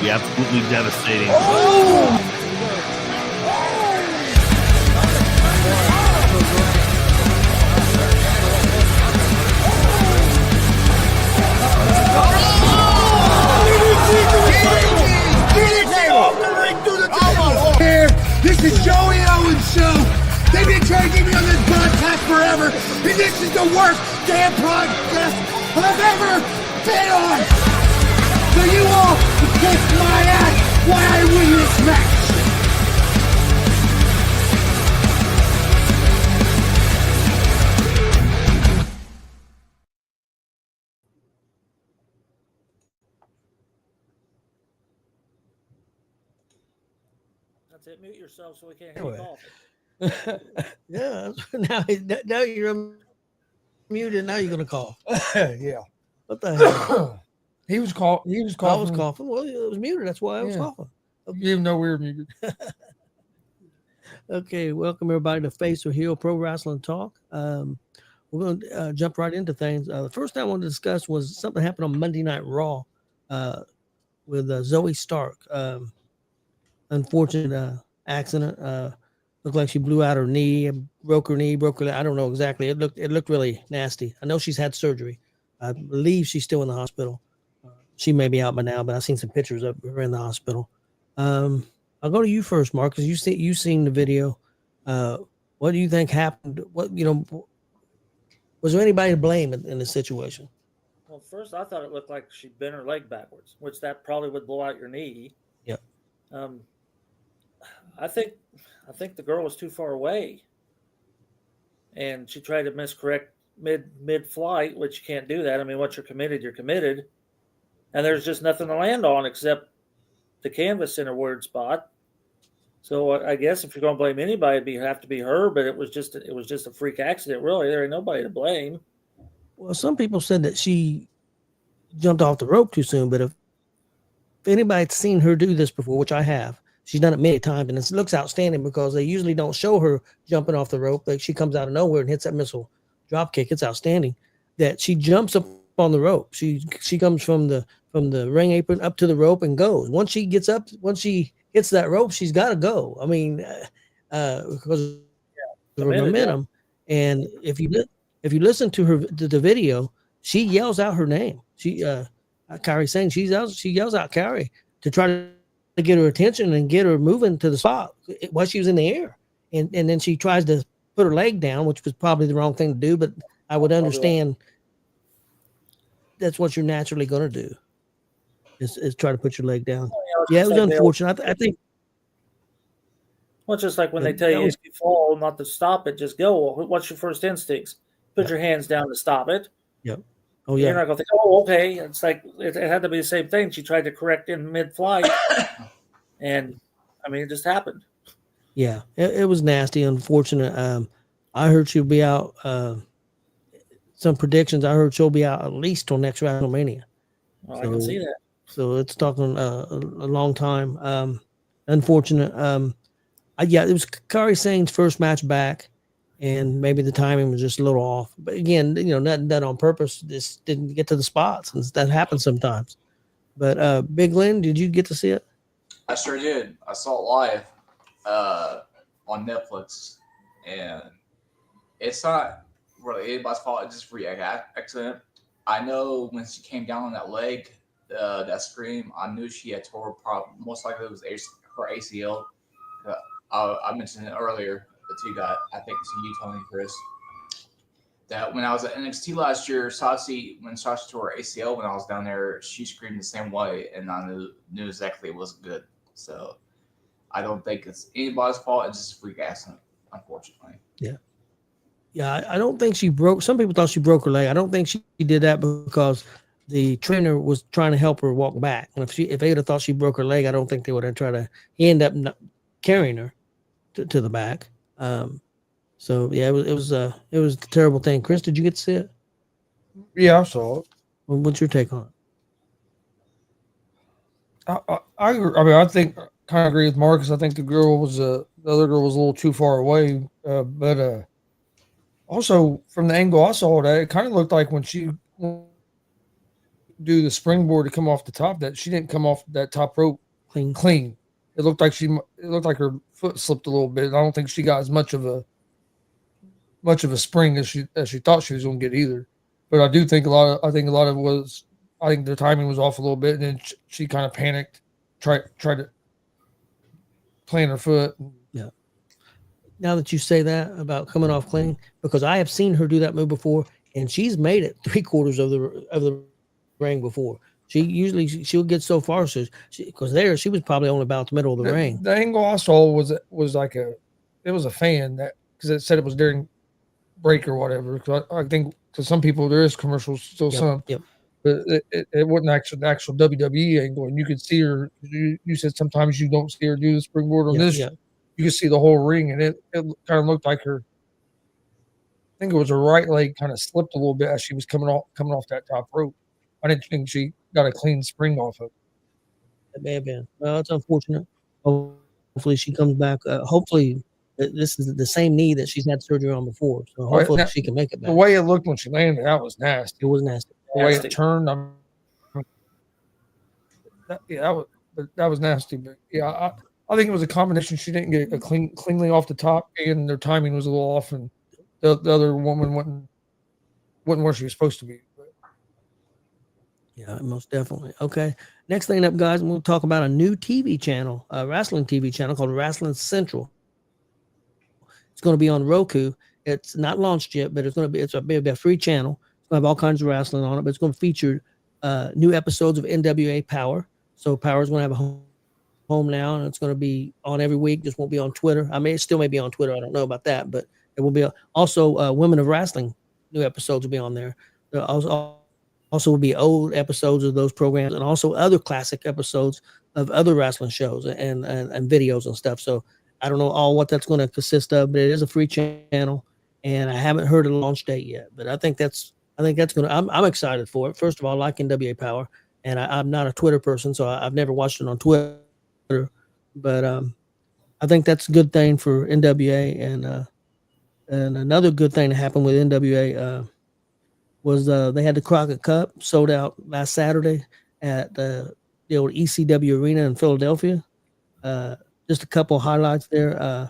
Be absolutely devastating. This is Joey Owens' show. They've been trying to get me on this podcast forever, and this is the worst damn podcast I've ever been on. So you all can kiss my ass while I win this match. That's it. Mute yourself so we can't hear you Yeah, now you're muted. Now you're gonna cough. Yeah. What the hell? He was coughing. I was coughing. Well, it was muted. That's why I was coughing. You didn't know we were muted. Okay, welcome everybody to Face or Heel Pro Wrestling Talk. We're going to jump right into things. The first thing I wanted to discuss was something happened on Monday Night Raw with Zoe Stark. Unfortunate accident. Looked like she blew out her knee, broke her leg. I don't know exactly. It looked really nasty. I know she's had surgery. I believe she's still in the hospital. She may be out by now, but I've seen some pictures of her in the hospital. I'll go to you first, Mark, because you've seen the video. What do you think happened? Was there anybody to blame in this situation? Well, first I thought it looked like she bent her leg backwards, which that probably would blow out your knee. Yep. I think the girl was too far away, and she tried to miscorrect mid-flight, which you can't do that. I mean, once you're committed, and there's just nothing to land on except the canvas in her weird spot. So I guess if you're going to blame anybody, it'd have to be her. But it was just a freak accident. Really, there ain't nobody to blame. Well, some people said that she jumped off the rope too soon. But if anybody's seen her do this before, which I have, she's done it many times, and it looks outstanding because they usually don't show her jumping off the rope. Like she comes out of nowhere and hits that missile drop kick. It's outstanding that she jumps up on the rope. She comes from the ring apron up to the rope and goes. Once she hits that rope, she's got to go. I mean, because of the momentum. And if you listen to the video, she yells out her name. Kairi Sane, she yells out Kairi to try to get her attention and get her moving to the spot while she was in the air. And then she tries to put her leg down, which was probably the wrong thing to do, but I would understand that's what you're naturally going to do is try to put your leg down. Yeah, it was unfortunate. I think. Well, it's just like when they tell you if you fall, not to stop it, just go. What's your first instincts? Put your hands down to stop it. Yep. Oh, yeah. You're not going to think, oh, okay. It's like it had to be the same thing. She tried to correct in mid-flight, and, I mean, it just happened. Yeah, it was nasty, unfortunate. I heard she'll be out. Some predictions, I heard she'll be out at least till next WrestleMania. Well, I can see that. So it's talking a long time. Unfortunate. It was Kairi Sane's first match back, and maybe the timing was just a little off. But again, nothing done on purpose. Just didn't get to the spots, and that happens sometimes. But Big Lynn, did you get to see it? I sure did. I saw it live on Netflix, and it's not really anybody's fault. It's just a free accident. I know when she came down on that leg, that scream, I knew she had tore most likely it was her ACL. I mentioned it earlier to you guys. I think it's you, Tony, Chris. That when I was at NXT last year, when Sasha tore her ACL when I was down there, she screamed the same way, and I knew exactly it wasn't good. So I don't think it's anybody's fault. It's just a freak accident, unfortunately. Yeah. Yeah, I don't think she broke. Some people thought she broke her leg. I don't think she did that because the trainer was trying to help her walk back. And if they would have thought she broke her leg, I don't think they would have tried to. He ended up carrying her to the back. So yeah, it was a terrible thing. Chris, did you get to see it? Yeah, I saw it. Well, what's your take on it? I agree. I mean, I think kind of agree with Marcus. I think the other girl was a little too far away. But also from the angle I saw it, it kind of looked like when she do the springboard to come off the top, that she didn't come off that top rope clean. It looked like her foot slipped a little bit. I don't think she got as much of a spring as she thought she was going to get either. But I do think a lot of it was, I think the timing was off a little bit, and then she kind of panicked, tried to plant her foot. Yeah. Now that you say that about coming off clean, because I have seen her do that move before, and she's made it 3/4 of the ring before. She'll get so far, so because she was probably only about the middle of the ring. The angle I saw was like it was a fan, that because it said it was during break or whatever. Cause I think to some people there is commercials still some. Yep. But it wasn't the actual WWE angle, and you could see her. You said sometimes you don't see her do the springboard on this. Yeah. You could see the whole ring, and it kind of looked like her. I think it was her right leg kind of slipped a little bit as she was coming off that top rope. I didn't think she got a clean spring off of it. It may have been. Well, it's unfortunate. Hopefully she comes back. Hopefully this is the same knee that she's had surgery on before. So hopefully she can make it back. The way it looked when she landed, that was nasty. It was nasty. The way it turned, that was nasty. But yeah, I think it was a combination. She didn't get cleanly off the top, and their timing was a little off, and the other woman wasn't where she was supposed to be. But. Yeah, most definitely. Okay. Next thing up, guys, we'll talk about a new TV channel, a wrestling TV channel called Wrestling Central. It's going to be on Roku. It's not launched yet, but it's going to be a free channel. It's going to have all kinds of wrestling on it, but it's going to feature new episodes of NWA Power. So Power is going to have a home now, and it's going to be on every week. Just won't be on Twitter. I mean, it still may be on Twitter. I don't know about that, but it will be also Women of Wrestling. New episodes will be on there. There also will be old episodes of those programs, and also other classic episodes of other wrestling shows and videos and stuff. So I don't know what that's going to consist of, but it is a free channel, and I haven't heard a launch date yet. But I think that's going to. I'm excited for it. First of all, I like NWA Power, and I'm not a Twitter person, so I've never watched it on Twitter. But I think that's a good thing for NWA, and another good thing that happened with NWA was they had the Crockett Cup sold out last Saturday at the old ECW Arena in Philadelphia. Just a couple of highlights there.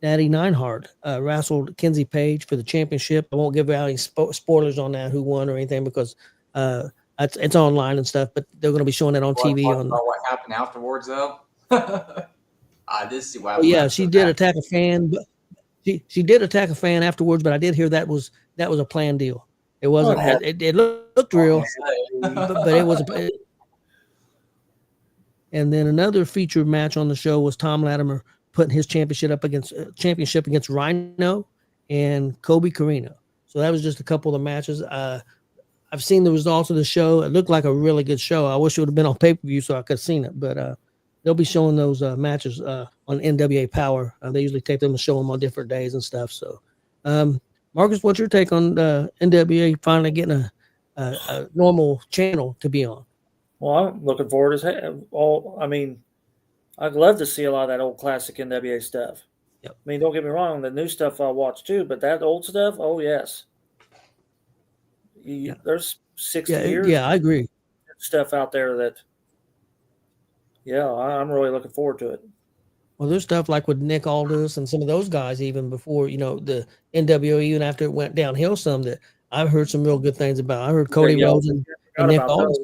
Natty Neidhart wrestled Kenzie Page for the championship. I won't give out any spoilers on that, who won or anything, because it's online and stuff. But they're going to be showing that on TV. About what happened afterwards, though. I did see why. Yeah, she did attack a fan, but she did attack a fan afterwards. But I did hear that was a planned deal. It wasn't. It looked real, but it was. And then another featured match on the show was Tom Latimer putting his championship against Rhino and Kobe Carino. So that was just a couple of the matches. I've seen the results of the show. It looked like a really good show. I wish it would have been on pay-per-view so I could have seen it. But they'll be showing those matches on NWA Power. They usually tape them and show them on different days and stuff. So, Marcus, what's your take on NWA finally getting a normal channel to be on? Well, I'm looking forward as all. I mean, I'd love to see a lot of that old classic NWA stuff. Yep. I mean, don't get me wrong, the new stuff I'll watch too, but that old stuff, oh yes. There's 60 years. Yeah, I agree. Stuff out there that, I'm really looking forward to it. Well, there's stuff like with Nick Aldis and some of those guys, even before, the NWA, even after it went downhill some, that I've heard some real good things about. I heard Cody Rhodes and Nick Aldis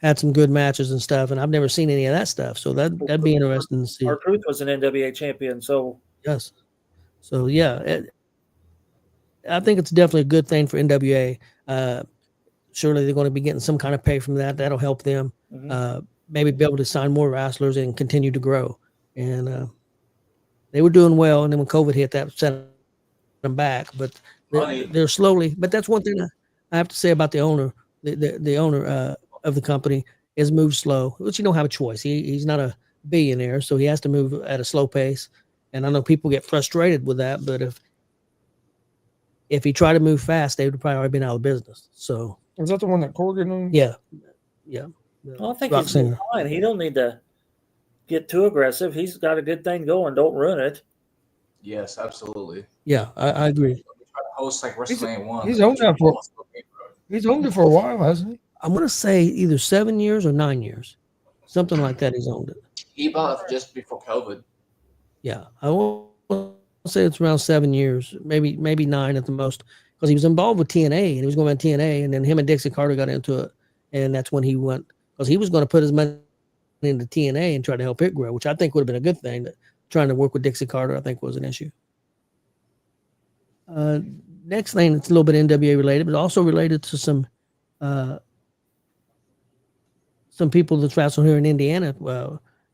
had some good matches and stuff, and I've never seen any of that stuff. So that'd be interesting to see. R-Truth was an NWA champion, so. Yes. So, I think it's definitely a good thing for NWA. Surely they're going to be getting some kind of pay from that. That'll help them maybe be able to sign more wrestlers and continue to grow. And they were doing well, and then when COVID hit, that set them back. But they're slowly. But that's one thing I have to say about the owner. The owner of the company is moved slow, which you don't have a choice. He's not a billionaire, so he has to move at a slow pace. And I know people get frustrated with that, but if he tried to move fast, they would have probably already been out of business. So is that the one that Corgan owned? Yeah. Well, I think he's fine. He don't need to get too aggressive. He's got a good thing going. Don't ruin it. Yes, absolutely. Yeah, I agree. Host like WrestleMania 1. He's owned it for a while, hasn't he? I want to say either 7 years or 9 years, something like that. He's owned it. He bought it just before COVID. Yeah, I want to say it's around 7 years, maybe 9 at the most, because he was involved with TNA and he was going on TNA, and then him and Dixie Carter got into it, and that's when he went, because he was going to put his money into TNA and try to help it grow, which I think would have been a good thing. But trying to work with Dixie Carter, I think, was an issue. Next thing that's a little bit NWA related, but also related to some people that's wrestling here in Indiana.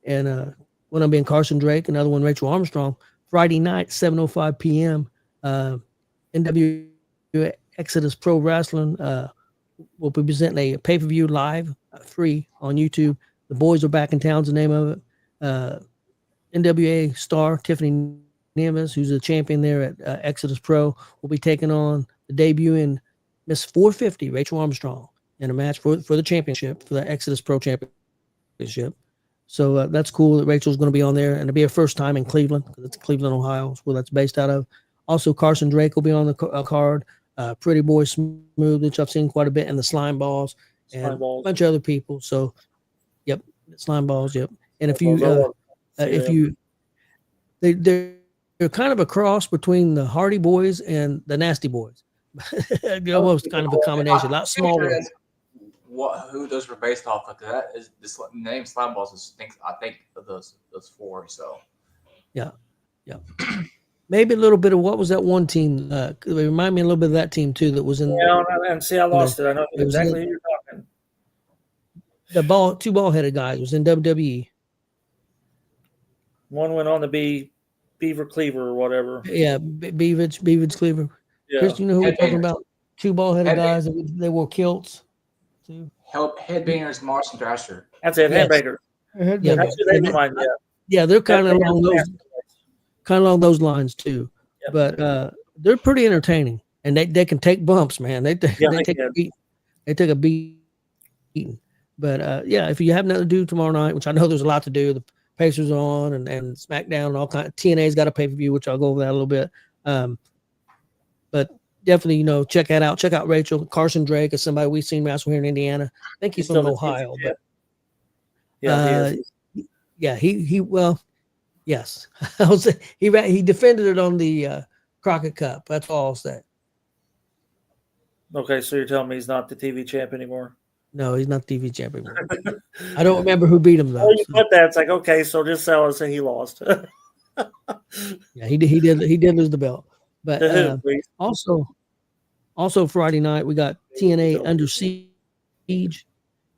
And one of them being Carson Drake, another one Rachel Armstrong. Friday night, 7:05 p.m. NWA Exodus Pro Wrestling will be presenting a pay-per-view live, free on YouTube. The Boys Are Back in Town's the name of it. NWA star Tiffany Nieves, who's a champion there at Exodus Pro, will be taking on the debuting Miss 450, Rachel Armstrong, in a match for the championship, for the Exodus Pro Championship. So that's cool that Rachel's going to be on there, and it'll be her first time in Cleveland, because it's Cleveland, Ohio, where that's based out of. Also, Carson Drake will be on the card. Pretty Boy Smooth, which I've seen quite a bit, and the Slime Balls, and a bunch of other people. So, yep, Slime Balls, yep. And if they're kind of a cross between the Hardy Boys and the Nasty Boys. Almost kind of a combination, a lot smaller. Who those were based off of? That is this name Slime Balls. I think of those four. So, yeah. Maybe a little bit of what was that one team? Remind me a little bit of that team too that was in. Yeah, and see, I lost it. I know exactly who you're talking. The two ball-headed guys was in WWE. One went on to be Beaver Cleaver or whatever. Yeah, Beavage Cleaver. Yeah. Chris, you know who we're talking about? Two ball-headed guys. They wore kilts. Too. Headbangers, Mars and Thrasher. That's it. Yes. Headbanger. Yeah, that's who they remind me of. Yeah, they're kind of along those lines too. Yep. But they're pretty entertaining, and they can take bumps, man. They take a beat. They take a beating. But yeah, if you have nothing to do tomorrow night, which I know there's a lot to do, the Pacers are on and SmackDown and all kinds. TNA's got a pay-per-view, which I'll go over that a little bit. But definitely, check that out. Check out Rachel. Carson Drake is somebody we've seen wrestle here in Indiana. I think he's from Ohio, but yes. I'll say he defended it on the Crockett Cup. That's all I'll say. Okay, so you're telling me he's not the TV champ anymore? No, he's not TV champ anymore. I don't remember who beat him though. Well, you put that, it's like, okay, so just so I say he lost. Yeah, he did lose the belt. But also Friday night we got TNA Under Siege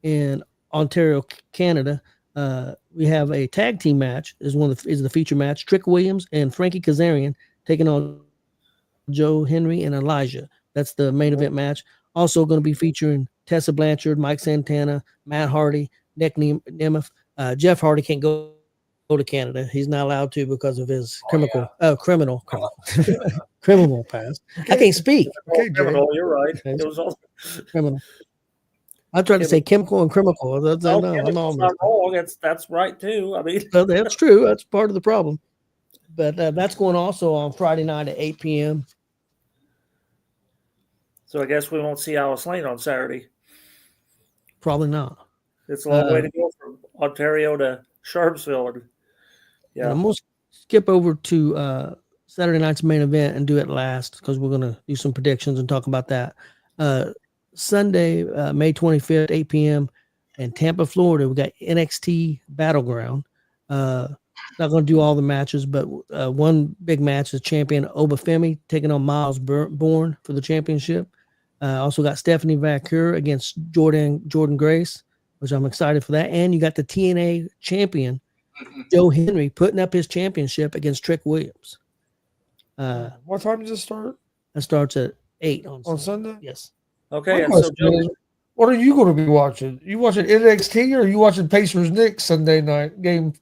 in Ontario, Canada. We have a tag team match. Is the feature match. Trick Williams and Frankie Kazarian taking on Joe Henry and Elijah. That's the main event match. Also going to be featuring Tessa Blanchard, Mike Santana, Matt Hardy, Nick Nemeth. Jeff Hardy can't go to Canada. He's not allowed to because of his criminal past. Okay. I can't speak. Okay, criminal, you're right. Okay. It was all criminal. I tried to say chemical and criminal. That's wrong. That's right too. I mean, well, that's true. That's part of the problem. But that's going also on Friday night at 8 p.m. So I guess we won't see Alice Lane on Saturday. Probably not. It's a long way to go from Ontario to Sharpsville. Yeah, I'm going to skip over to Saturday night's main event and do it last because we're going to do some predictions and talk about that. Sunday, May 25th, 8 p.m. in Tampa, Florida, we got NXT Battleground. Not going to do all the matches, but one big match is champion Obafemi taking on Miles Bourne for the championship. Also got Stephanie Vaquer against Jordan Grace, which I'm excited for that. And you got the TNA champion, Joe Henry, putting up his championship against Trick Williams. What time does it start? That starts at 8 on Sunday? Yes. Okay. And so what are you going to be watching? You watching NXT or are you watching Pacers Knicks Sunday night game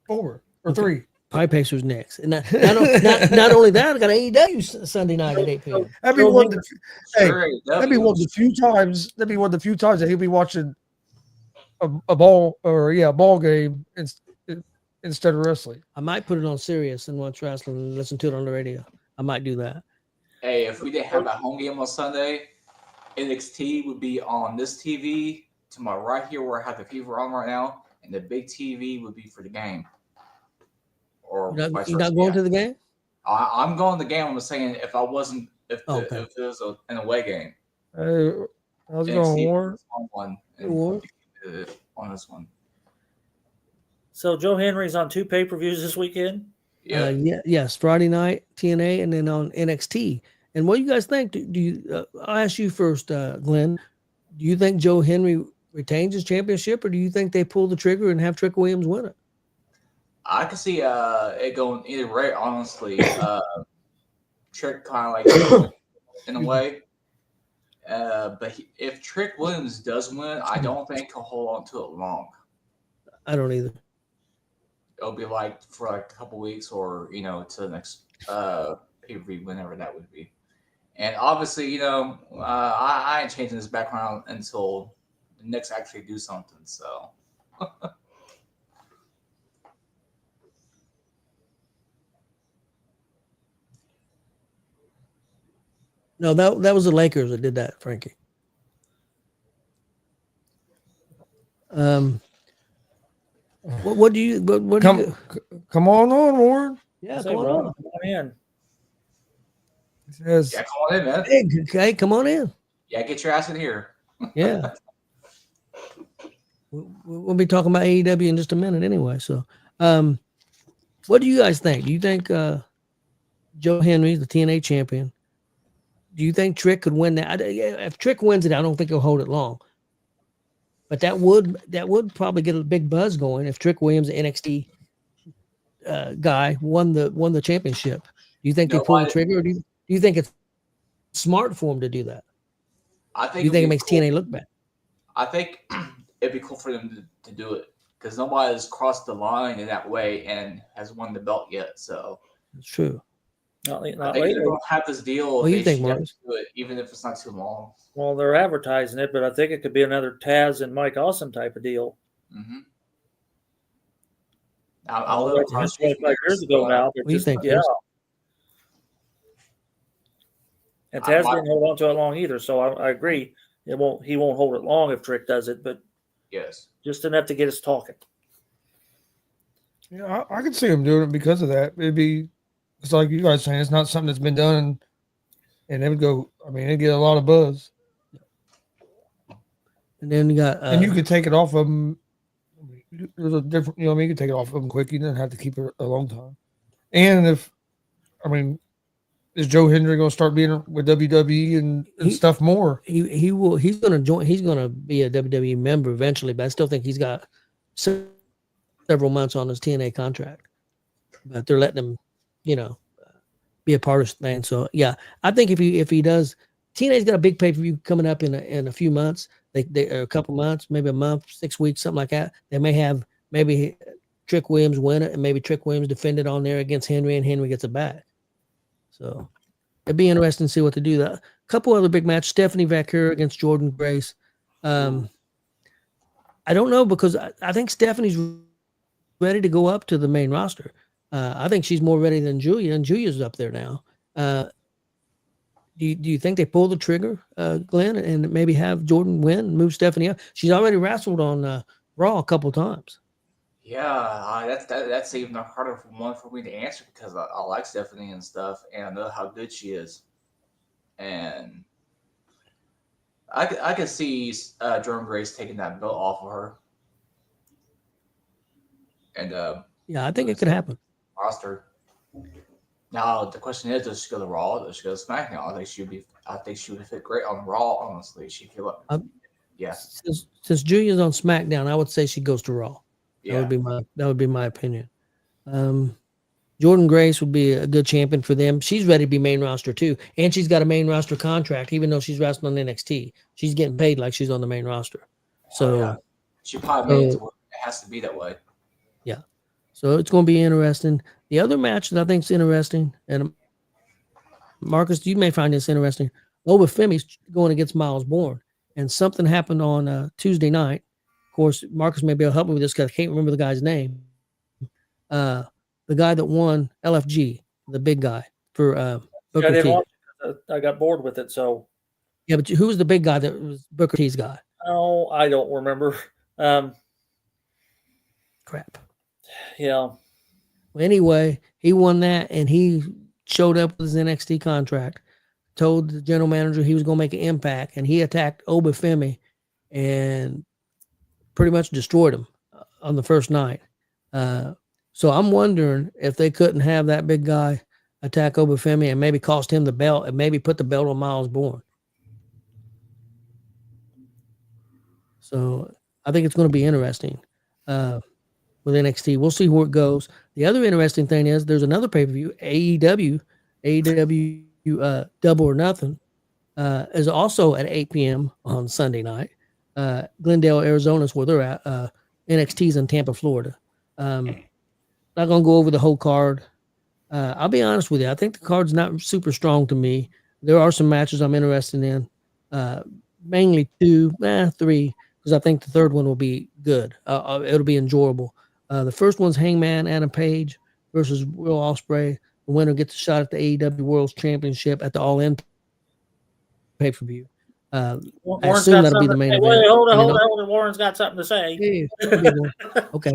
4 or 3? Probably Pacers Knicks. And not only that, I got AEW Sunday night at 8 p.m. That'd be one of the few times. That'd be one of the few times that he'll be watching a ball game instead of wrestling. I might put it on Sirius and watch wrestling and listen to it on the radio. I might do that. Hey, if we didn't have a home game on Sunday, NXT would be on this TV to my right here where I have the fever on right now, and the big TV would be for the game. Or you're not going to the game? I'm going to the game. I'm just saying if I wasn't, if it was an away game. How's it going, Warren? On this one. So Joe Henry's on 2 pay-per-views this weekend. Yeah. Yes, Friday night TNA, and then on NXT. And what do you guys think? Do you? I'll ask you first, Glenn. Do you think Joe Henry retains his championship, or do you think they pull the trigger and have Trick Williams win it? I can see it going either way. Honestly, Trick kind of like in a way. But if Trick Williams does win, I don't think he'll hold on to it long. I don't either. It'll be like for like a couple weeks, or to the next pay-per-view, whenever that would be. And obviously, I ain't changing this background until the Knicks actually do something. So. No, that was the Lakers that did that, Frankie. What do you? What Come, do you? come on, Warren. Yeah, Say, come on. Ron, come on in. It says, Yeah, come on in, man. Hey, come on in. Yeah, get your ass in here. Yeah. We'll be talking about AEW in just a minute anyway. So, what do you guys think? Do you think Joe Henry, the TNA champion, do you think Trick could win that? If Trick wins it, I don't think he'll hold it long. But that would probably get a big buzz going if Trick Williams, the NXT guy, won the championship. Do you think they pull the trigger, or do you think it's smart for him to do that? I think. Do you think it makes TNA look bad? I think it'd be cool for them to do it because nobody has crossed the line in that way and has won the belt yet. So It's true. Not I think later. they don't have this deal. What do you they think, should Marcus? do it, even if it's not too long. Well, they're advertising it, but I think it could be another Taz and Mike Awesome type of deal. Mm-hmm. I'll let it That's 25 years ago now. What do you think, Yeah. Chris? And Taz didn't hold on to it long either, so I agree. He won't hold it long if Trick does it, but Yes. just enough to get us talking. yeah, I could see him doing it because of that. It's like you guys saying, it's not something that's been done, and it would go. I mean, it'd get a lot of buzz, And then you got and you could take it off of them. There's a different, you can take it off of them quick. You didn't have to keep it a long time. And is Joe Hendry going to start being with WWE and stuff more? he will. He's going to join. He's going to be a WWE member eventually, but I still think he's got several months on his TNA contract. But they're letting him, be a part of the thing. So yeah, I think if he does, TNA's got a big pay-per-view coming up in a few months. They a couple months, maybe a month, 6 weeks, something like that. They may have maybe Trick Williams win it, and maybe Trick Williams defend it on there against Henry, and Henry gets it back. So it'd be interesting to see what to do. A couple other big matches: Stephanie Vaquer against Jordan Grace. I don't know, because I think Stephanie's ready to go up to the main roster. I think she's more ready than Julia, and Julia's up there now. Do you think they pull the trigger, Glenn, and maybe have Jordan win and move Stephanie up? She's already wrestled on Raw a couple times. Yeah, that's even a harder one for me to answer because I like Stephanie and stuff, and I know how good she is, and I could see Jordan Grace taking that belt off of her, and Yeah, I think it could happen. roster. Now the question is, does she go to Raw? Does she go to SmackDown? I think she would fit great on Raw. Honestly, she feel like, yeah. Since Julia's on SmackDown, I would say she goes to Raw. Yeah. That would be my opinion. Jordan Grace would be a good champion for them. She's ready to be main roster too, and she's got a main roster contract, even though she's wrestling on NXT. She's getting paid like she's on the main roster. So yeah. She probably made it to work. It has to be that way. Yeah. So it's going to be interesting. The other match that I think is interesting, and Marcus, you may find this interesting. Oba Femi's going against Miles Bourne, and something happened on Tuesday night. Of course, Marcus may be able to help me with this because I can't remember the guy's name. The guy that won LFG, the big guy for Booker T. I got bored with it, so Yeah, but who was the big guy that was Booker T's guy? Oh, I don't remember. Crap. Yeah. Well, anyway, he won that, and he showed up with his NXT contract, told the general manager he was going to make an impact, and he attacked Obafemi and pretty much destroyed him on the first night. So I'm wondering if they couldn't have that big guy attack Obafemi and maybe cost him the belt and maybe put the belt on Miles Bourne. So I think it's going to be interesting with NXT. We'll see where it goes. The other interesting thing is there's another pay-per-view, AEW Double or Nothing, is also at 8 p.m. on Sunday night. Glendale, Arizona is where they're at. NXT's in Tampa, Florida. Not going to go over the whole card. I'll be honest with you. I think the card's not super strong to me. There are some matches I'm interested in. Mainly 2, 3, because I think the third one will be good. It'll be enjoyable. The first one's Hangman Adam Page versus Will Ospreay. The winner gets a shot at the AEW World Championship at the All In pay-per-view. I assume that'll be the main event. Hold on. Warren's got something to say. Yeah. Okay.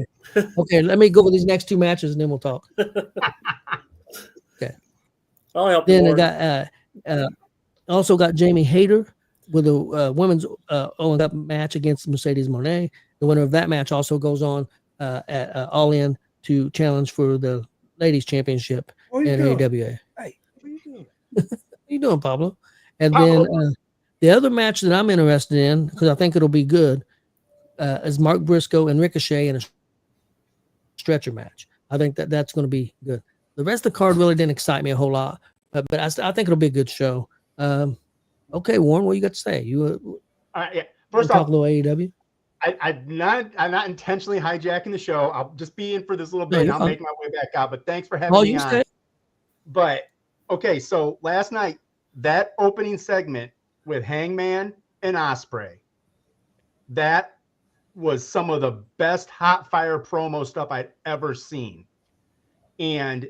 Let me go with these next 2 matches, and then we'll talk. Okay. I'll help. Then I got also got Jamie Hayter with a women's Owen Cup match against Mercedes Moné. The winner of that match also goes on at All In to challenge for the ladies' championship in AWA. Hey, what are you doing? How you doing, Pablo? And then the other match that I'm interested in, because I think it'll be good, is Mark Briscoe and Ricochet in a stretcher match. I think that's going to be good. The rest of the card really didn't excite me a whole lot, but I think it'll be a good show. Okay, Warren, what you got to say? Yeah. First talk off, a little AEW. I'm not intentionally hijacking the show. I'll just be in for this little bit, and I'll make my way back out. But thanks for having me on. Say? But okay, so last night, that opening segment with Hangman and Ospreay, that was some of the best hot fire promo stuff I'd ever seen. And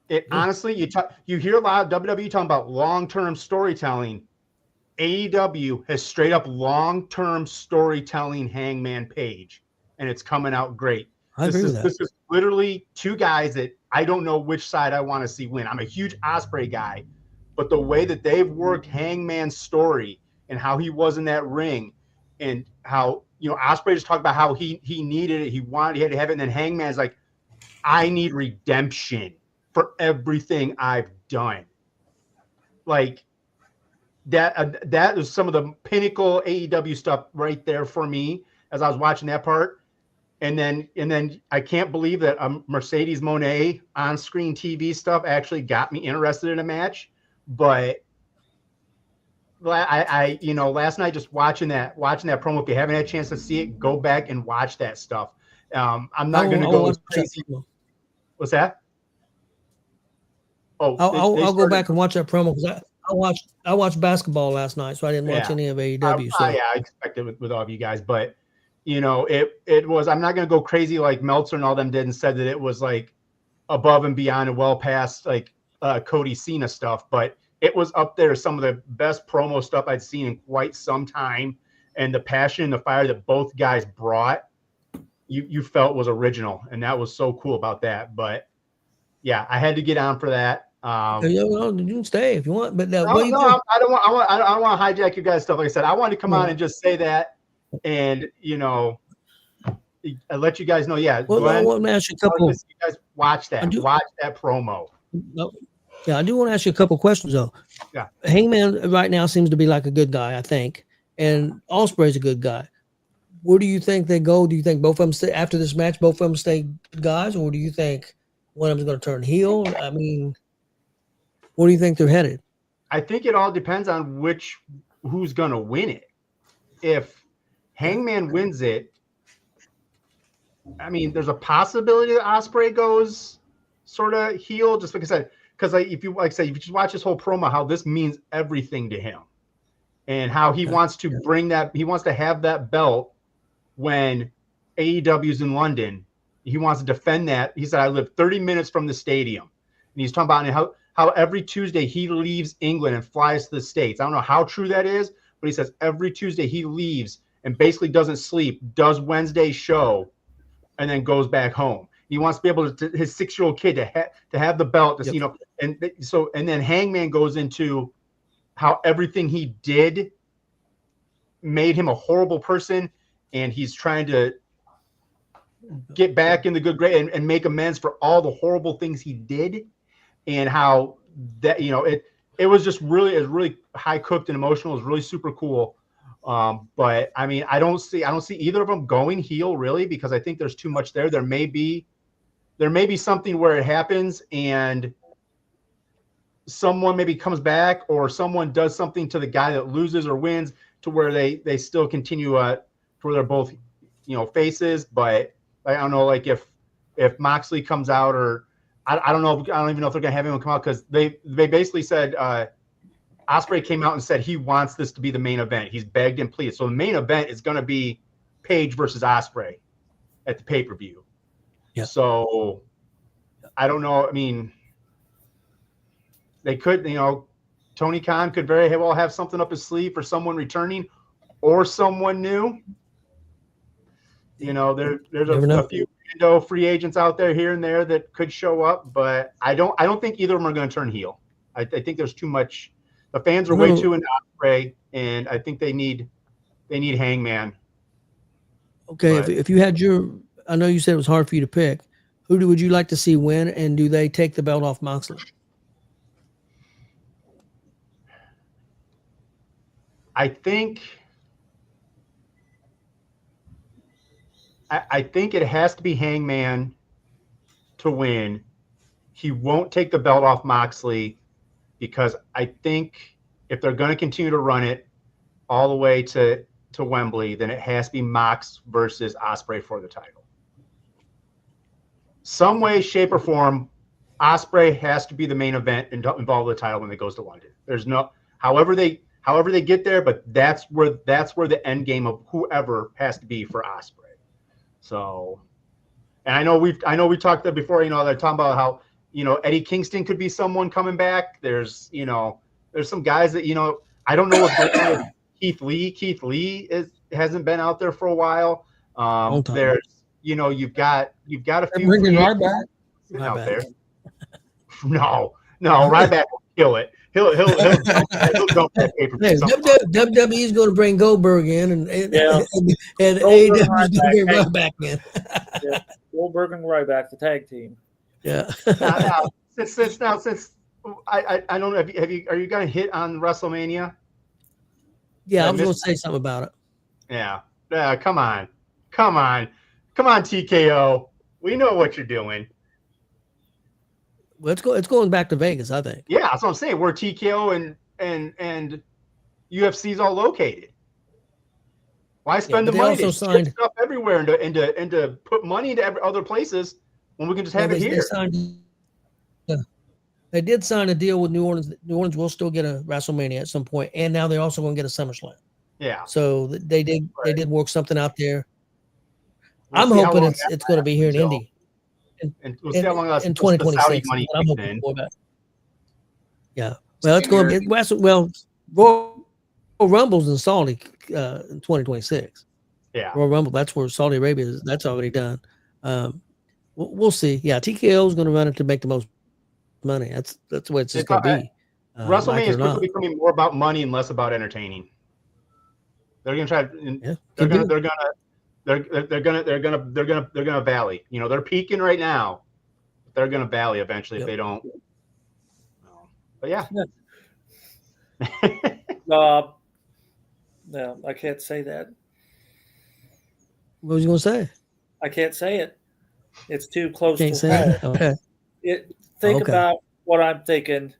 it honestly, you hear a lot of WWE talking about long-term storytelling. AEW has straight up long-term storytelling Hangman Page, and it's coming out great. This is literally 2 guys that I don't know which side I want to see win. I'm a huge Ospreay guy, but the way that they've worked Hangman's story and how he was in that ring, and how Ospreay just talked about how he needed it, he had to have it, and then Hangman's like, I need redemption for everything I've done. Like that is some of the pinnacle AEW stuff right there for me as I was watching that part. And then I can't believe that Mercedes Moné on-screen TV stuff actually got me interested in a match. But I last night just watching that promo, if you haven't had a chance to see it, go back and watch that stuff. I'm not going to go crazy. What's that? Oh, I'll go back and watch that promo because I watched basketball last night, so I didn't watch any of AEW. I expected with all of you guys, but it was. I'm not going to go crazy like Meltzer and all them did and said that it was like above and beyond and well past like Cody Cena stuff, but it was up there, some of the best promo stuff I'd seen in quite some time, and the passion and the fire that both guys brought, you felt was original, and that was so cool about that. But yeah, I had to get on for that. You can stay if you want, but I don't want to hijack your guys' stuff. Like I said, I wanted to come on and just say that, and I let you guys know. Yeah, well, Glenn, I want to ask you a couple. You guys watch that promo. Yeah, I do want to ask you a couple questions though. Yeah, Hangman right now seems to be like a good guy, I think, and Ospreay's a good guy. Where do you think they go? Do you think both of them stay after this match? Both of them stay guys, or do you think one of them's going to turn heel? I mean, where do you think they're headed? I think it all depends on who's going to win it. If Hangman wins it, I mean, there's a possibility that Ospreay goes sort of heel, just because if you just watch this whole promo, how this means everything to him, and how he wants to bring that, he wants to have that belt when AEW's in London. He wants to defend that. He said, I live 30 minutes from the stadium. And he's talking about how every Tuesday he leaves England and flies to the States. I don't know how true that is, but he says every Tuesday he leaves and basically doesn't sleep, does Wednesday's show, and then goes back home. He wants to be able to his 6-year-old kid to have the belt, to, you know, and then Hangman goes into how everything he did made him a horrible person, and he's trying to get back in the good grade and make amends for all the horrible things he did, and how that, you know, it was just really high cooked and emotional. It was really super cool. But I mean, I don't see either of them going heel, really, because I think there's too much there. There may be something where it happens and someone maybe comes back, or someone does something to the guy that loses or wins to where they still continue to where they're both, you know, faces. But I don't know, like if Moxley comes out, or I don't know, I don't even know if they're gonna have anyone come out, because they basically said Ospreay came out and said he wants this to be the main event. He's begged and pleaded. So the main event is gonna be Page versus Ospreay at the pay-per-view. Yeah. So I don't know. I mean, they could, you know, Tony Khan could very well have something up his sleeve for someone returning or someone new. You know, there's a few free agents out there here and there that could show up, but I don't think either of them are going to turn heel. I think there's too much. The fans are way too into Ospreay, and I think they need Hangman. Okay, But if you had I know you said it was hard for you to pick. Would you like to see win, and do they take the belt off Moxley? I think it has to be Hangman to win. He won't take the belt off Moxley, because I think if they're going to continue to run it all the way to Wembley, then it has to be Mox versus Ospreay for the title. Some way, shape, or form, Ospreay has to be the main event and involve the title when it goes to London. There's no however they get there, but that's where the end game of whoever has to be for Ospreay. So, and I know we talked that before. You know, they're talking about how, you know, Eddie Kingston could be someone coming back. There's some guys that, you know, I don't know if Keith Lee hasn't been out there for a while. There's, you know, you've got a few bringing Ryback out there. No, Ryback will kill it. He'll dump that paper. Hey, WWE's going to bring Goldberg in, and AEW's going to bring Ryback in. Yeah. Goldberg and Ryback, the tag team. Yeah. Since I don't know, are you going to hit on WrestleMania? Yeah, I was going to say something about it. Yeah. Come on, TKO. We know what you're doing. Well, it's going back to Vegas, I think. Yeah, that's what I'm saying. Where TKO and UFC's all located. Why spend the money to ship stuff everywhere and to put money into other places when we can just have it here? They did sign a deal with New Orleans. New Orleans will still get a WrestleMania at some point, and now they're also going to get a SummerSlam. Yeah. So they did work something out there. I'm hoping it's going to be here in Indy. And we'll see how long in 2026. Money I'm hoping for that. Yeah. Well, it's going to be Royal Rumble's in Saudi in 2026. Yeah. Royal Rumble, that's where Saudi Arabia is. That's already done. We'll see. Yeah, TKO is going to run it to make the most money. That's the way it's just going to be. WrestleMania is quickly becoming more about money and less about entertaining. They're going to try. They're gonna valley. You know, they're peaking right now. But they're gonna valley eventually if they don't. But yeah. No, I can't say that. What was you gonna say? I can't say it. It's too close Can't to say home. it? Okay. Think about what I'm thinking.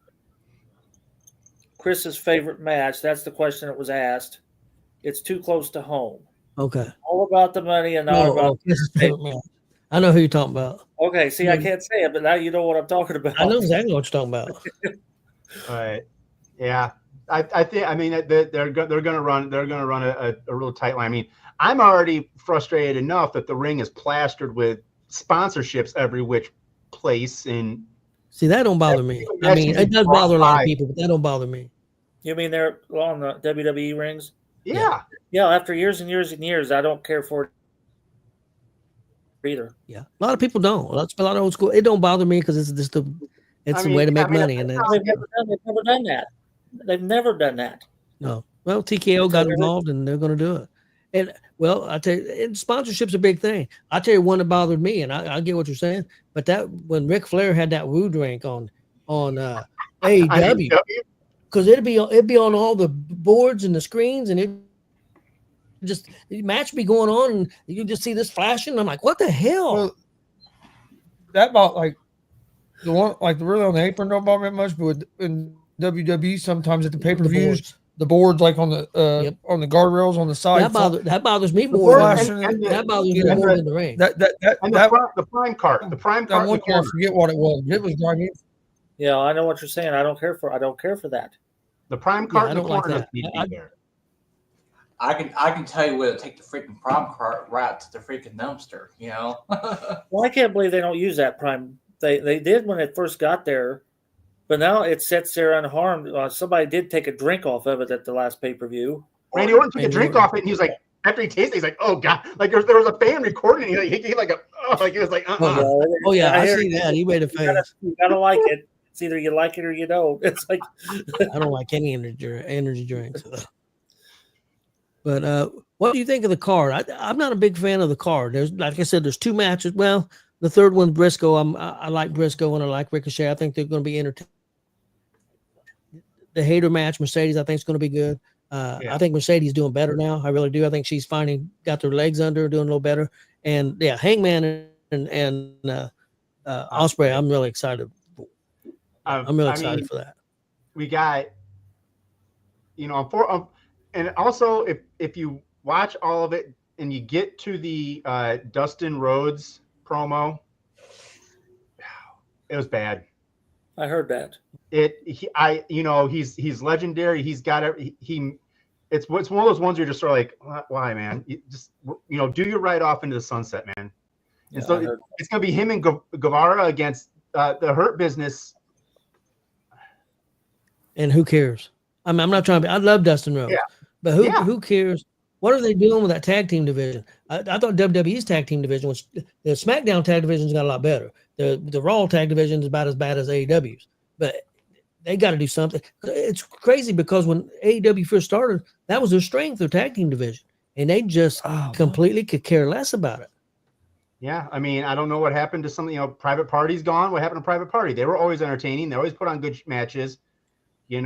Chris's favorite match. That's the question that was asked. It's too close to home. Okay. All about the money and all about. I know who you're talking about. Okay, see, I can't say it, but now you know what I'm talking about. I know exactly what you're talking about. Right. Yeah. I think. I mean, they're gonna run a real tight line. I mean, I'm already frustrated enough that the ring is plastered with sponsorships every which place. And see, that don't bother me. I mean, it does bother a lot of people, but that don't bother me. You mean they're on the WWE rings? Yeah. Yeah, after years and years and years, I don't care for it either. Yeah, a lot of people don't. That's a lot of old school. It don't bother me because it's just a way to make money. And They've never done that. They've never done that. no, well, TKO got involved and they're going to do it. And well, I tell you, and sponsorship's a big thing. I tell you one that bothered me, and I get what you're saying, but that when Ric Flair had that woo drink on AEW, because it'd be on all the boards and the screens, and it just the match be going on, and you just see this flashing. I'm like, what the hell? Well, that about like the one like the really on the apron don't bother me much, but in WWE sometimes at the pay per views. The boards like on the on the guardrails on the side. That bothers me more. That bothers me more than the ring. The prime card. The prime card. That one I forget what it was. It was driving. Yeah, I know what you're saying. I don't care for that. The prime card. I don't like that. I can tell you where to take the freaking prime card right to the freaking dumpster. You know. Well, I can't believe they don't use that prime. They did when it first got there. But now it sits there unharmed. Somebody did take a drink off of it at the last pay-per-view. Randy Orton took a drink off it, and he was like, after he tasted it, he's like, "Oh God!" Like there was a fan recording. He like he was like, Oh yeah, I see that. He made a face. You gotta like it. It's either you like it or you don't. It's like I don't like any energy drinks. But what do you think of the card? I'm not a big fan of the card. There's, like I said, there's 2 matches. Well, the third one's Briscoe. I like Briscoe and I like Ricochet. I think they're going to be entertaining. The Hater match, Mercedes, I think is going to be good. I think Mercedes doing better now. I really do. I think she's finally got their legs under, doing a little better. And yeah, Hangman and Ospreay, I'm really excited. I'm really excited for that. We got, and also if you watch all of it and you get to the Dustin Rhodes promo, it was bad. I heard that. He's legendary. He's got it. It's one of those ones you're just sort of like, why, man? You just do your right off into the sunset, man. And so it's gonna be him and Guevara against the Hurt Business. And who cares? I'm not trying to. I love Dustin Rhodes, but who cares? What are they doing with that tag team division? I thought WWE's tag team division was the SmackDown tag division's got a lot better. The Raw tag division is about as bad as AEW's, but they got to do something. It's crazy because when AEW first started, that was their strength, their tag team division, and they just completely could care less about it. Yeah, I mean, I don't know what happened to some. Private Party's gone. What happened to Private Party? They were always entertaining. They always put on good matches. They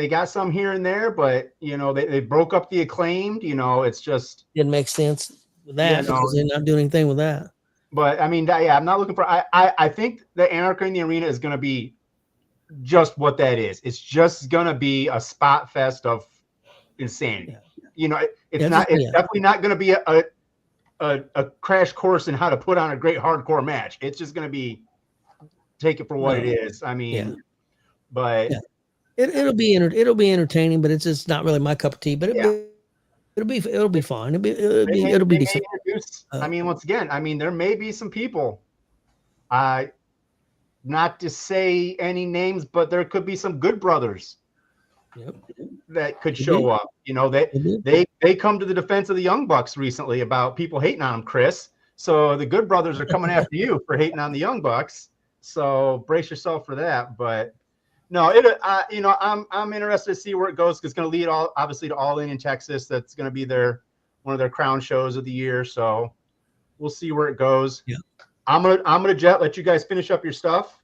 got some here and there, but they broke up the Acclaimed. It's just didn't make sense with that because they're not doing anything with that. But I mean, I'm not looking for. I think the Anarchy in the Arena is going to be just what that is. It's just going to be a spot fest of insanity. It's definitely not going to be a crash course in how to put on a great hardcore match. It's just going to be take it for what it is. I mean, but it'll be entertaining, but it's just not really my cup of tea. But it'll be fine. It'll be decent. I mean, once again, there may be some people, not to say any names, but there could be some Good Brothers that could show up. They come to the defense of the Young Bucks recently about people hating on them, Chris. So the Good Brothers are coming after you for hating on the Young Bucks. So brace yourself for that. But no, I'm interested to see where it goes. It's going to lead obviously to All In Texas. That's going to be one of their crown shows of the year. So we'll see where it goes. Yeah. I'm gonna let you guys finish up your stuff.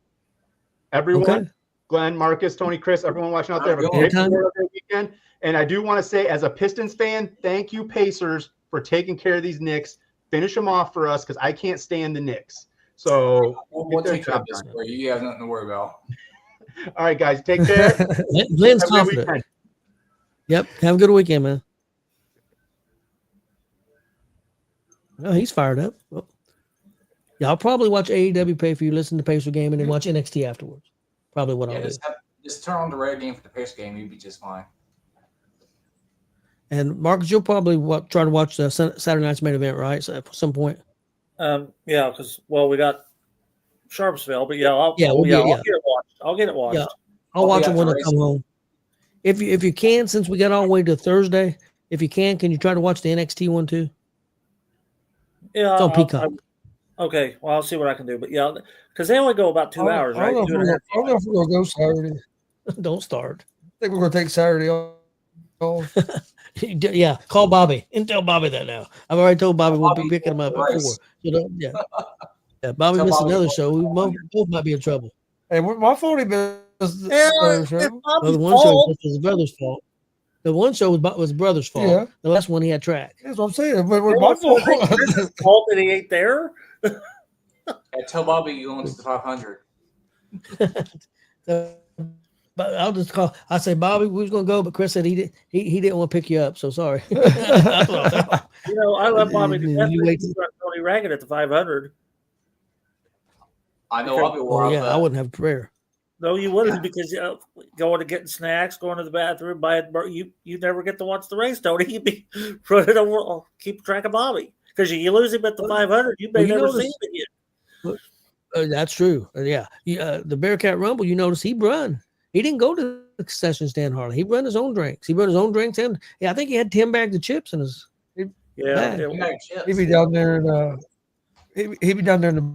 Everyone, Glenn, Marcus, Tony, Chris, everyone watching out there, have a great weekend. And I do want to say, as a Pistons fan, thank you, Pacers, for taking care of these Knicks. Finish them off for us because I can't stand the Knicks. So we'll take care of this for you. You have nothing to worry about. All right, guys, take care. Glenn's confident. Yep, have a good weekend, man. Oh, he's fired up. Well, I'll probably watch AEW pay for you, listen to Pacer game, and then watch NXT afterwards. Probably what I'll do. Just turn on the red game for the Pacer game. You'll be just fine. And Marcus, you'll probably try to watch the Saturday night's main event, right? So at some point. Yeah, because we got Sharpsville, but I'll get it watched. Yeah. I'll watch be it at when the I race. come home. If you can, since we got all the way to Thursday, if you can you try to watch the NXT one too? Yeah, It's on Peacock. Okay, well, I'll see what I can do. But yeah, because they only go about 2 hours, I right? don't know if we're going to go Saturday. Don't start. I think we're going to take Saturday off. Yeah, call Bobby and tell Bobby that now. I've already told Bobby we'll be Bobby picking him up at race. 4. You know, yeah. Bobby Tell missed Bobby another to show. We go both might be in trouble. Hey, my fault he missed Yeah, the it's show. Well, Bobby's the one show fault. was his brother's fault. The one show was his brother's fault. Yeah. The last one he had track. That's what I'm saying. But It it's my wasn't fault. Chris's fault that he ain't there. And tell Bobby you going to the 500. But I'll just call. I say Bobby, we was gonna go, but Chris said he didn't want to pick you up. So sorry. That's what I'll tell him. You know, I love Bobby to You death. wait He got Tony Raggett at the 500. I know Okay. Bobby will. Oh yeah, I wouldn't have prayer. No, you wouldn't because going to getting snacks, going to the bathroom, buying you never get to watch the race, Tony. You'd be running over, keep track of Bobby because you lose him at the 500. You may Well, you never notice- see him again. That's true. Yeah. The Bearcat Rumble, you notice he run. He didn't go to the concession stand hardly. He run his own drinks. And I think he had 10 bags of chips in his. Yeah, Man. You got your chips. He'd be down there in he'd be down there in the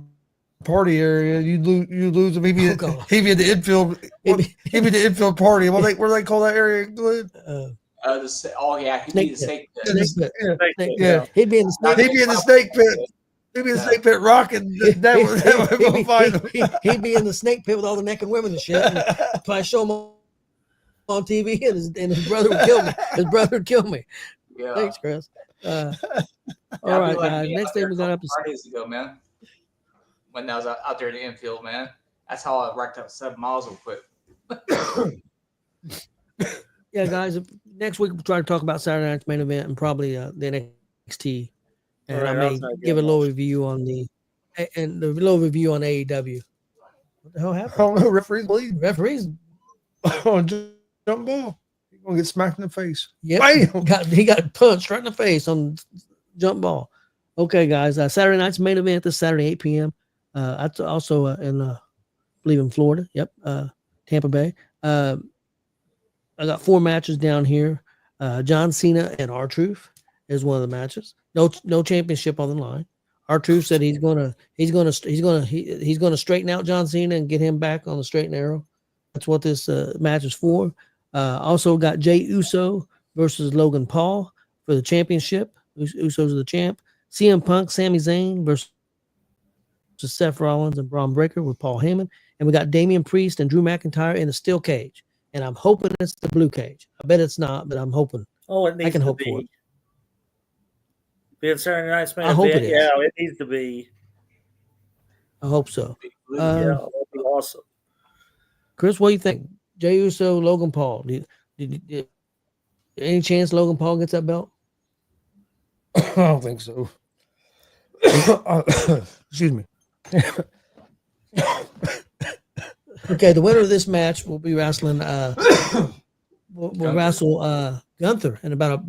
party area. You lose him. He'd be Oh, God. he'd be in the infield. He'd be- He'd be the infield party. What do they call that area? Glenn? Oh yeah, he'd be the snake pit. Yeah. Thank you. Yeah. He'd be in the snake. He'd be in the snake pit. He'd be in the snake pit rocking. That would find him. He'd be in the snake pit with all the naked women and shit. And probably show him on TV, and his brother would kill me. His brother would kill me. Yeah. Thanks, Chris. All I'd right, be like guys. me Next out thing there we got a up couple is Fridays ago, man. When I was out there in the infield, man. That's how I racked up 7 miles real quick. yeah, guys. Next week we'll try to talk about Saturday night's main event and probably the NXT, and All right, I may I'll try to give a get little watch. review on the AEW. What the hell I happened? don't know. Referee's bleeding. Referees. Oh, jump ball. He's gonna get smacked in the face. Yep. Bam! He got punched right in the face on jump ball. Okay, guys. Saturday night's main event this Saturday, 8 p.m. That's also in, I believe, in Florida. Yep. Tampa Bay. I got 4 matches down here. John Cena and R-Truth is one of the matches. No championship on the line. R-Truth said he's gonna straighten out John Cena and get him back on the straight and narrow. That's what this match is for. Also got Jey Uso versus Logan Paul for the championship. Usos are the champ. CM Punk, Sami Zayn versus Seth Rollins and Braun Breaker with Paul Heyman. And we got Damian Priest and Drew McIntyre in a steel cage. And I'm hoping it's the blue cage. I bet it's not, but I'm hoping. Oh, it needs can to hope be. for it. Being Saturday night's main I hope event, it is. yeah, it needs to be. I hope so. Yeah, that'd be awesome. Chris, what do you think? Jey Uso, Logan Paul. Any chance Logan Paul gets that belt? I don't think so. Excuse me. Okay, the winner of this match will be wrestling. We'll wrestle Gunther in about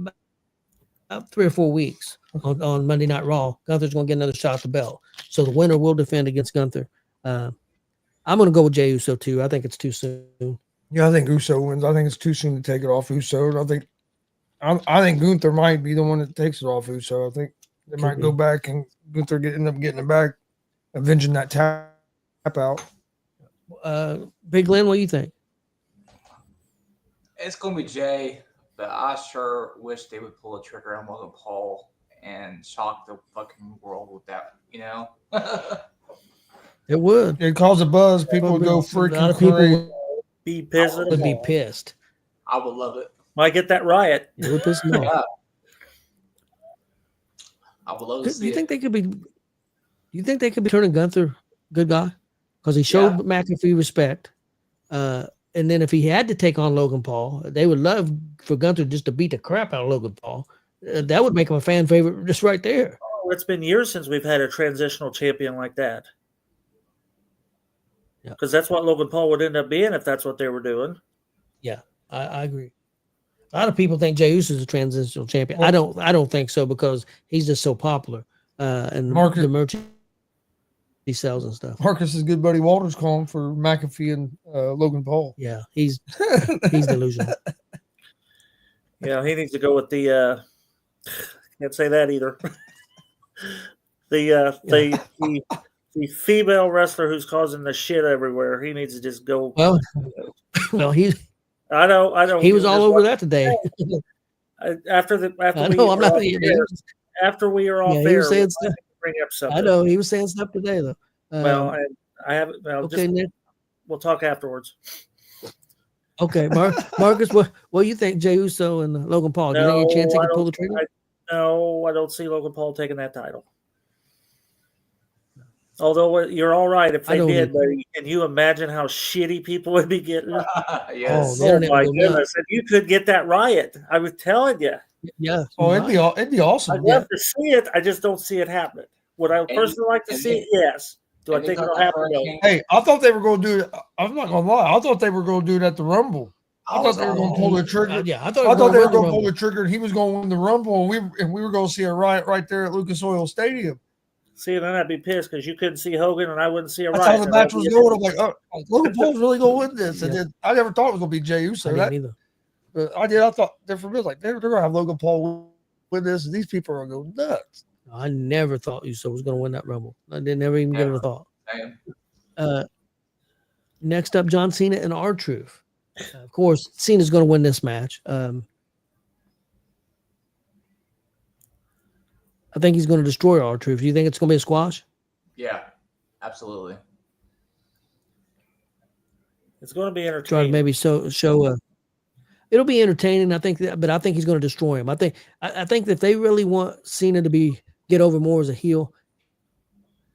3 or 4 weeks on Monday Night Raw. Gunther's going to get another shot at the belt, so the winner will defend against Gunther. I'm going to go with Jey Uso too. I think it's too soon. Yeah, I think Uso wins. I think it's too soon to take it off Uso. I think Gunther might be the one that takes it off Uso. I think they might go back and Gunther end up getting it back, avenging that tap out. Big Glenn, what do you think? It's gonna be Jay, but I sure wish they would pull a trigger on Logan Paul and shock the fucking world with that. You know. It would. It caused a buzz. People would go A lot freaking of people crazy. Be pissed. at would them be all. pissed. I would love it. Might get that riot. It would piss them off. Yeah. I would love to Do see you think it. they could be? You think they could be turning Gunther good guy? Because he showed McAfee respect. And then if he had to take on Logan Paul, they would love for Gunther just to beat the crap out of Logan Paul. That would make him a fan favorite just right there. Oh, it's been years since we've had a transitional champion like that. Yeah. Because that's what Logan Paul would end up being if that's what they were doing. I agree. A lot of people think Jey Uso is a transitional champion. I don't think so because he's just so popular. And Marcus- the merchandise he sells and stuff. Marcus's good buddy Walter's calling for McAfee and Logan Paul. Yeah, he's delusional. Yeah, he needs to go with the. Can't say that either. The female wrestler who's causing the shit everywhere. He needs to just go. Well, I know. He was all over that today. After we are off he air, was saying stuff. bring up something. I know he was saying stuff today though. Well, I haven't. Well, okay, Nick. We'll talk afterwards. Okay, Marcus, what do you think? Jey Uso and Logan Paul? Do you think a chance they can pull the trigger? No, I don't see Logan Paul taking that title. Although you're all right if they did, but can you imagine how shitty people would be getting? Yes. Oh my goodness! And you could get that riot. I was telling you. Yeah. Oh, it'd be awesome. I'd love to see it. I just don't see it happening. Would I personally like to see it? Yes. Do I think it'll happen? No. Hey, I thought they were going to do it. I'm not going to lie. I thought they were going to do it at the Rumble. I thought they were going to pull the trigger. Yeah, I thought they were going to pull the trigger, and he was going to win the Rumble, and we were going to see a riot right there at Lucas Oil Stadium. See, then I'd be pissed because you couldn't see Hogan, and I wouldn't see a riot. That's how the match was going. I'm like, oh, Logan Paul's really going to win this, and then I never thought it was going to be Jey Uso. I didn't either. But I did. I thought they're for real. Like they're going to have Logan Paul win this, and these people are going to go nuts. I never thought Uso was going to win that Rumble. I didn't never even give it a thought. Next up, John Cena and R-Truth. Of course, Cena's going to win this match. I think he's going to destroy R-Truth. Do you think it's going to be a squash? Yeah, absolutely. It's going to be entertaining. Try to maybe show. It'll be entertaining, I think, but I think he's going to destroy him. I think that if they really want Cena to get over more as a heel,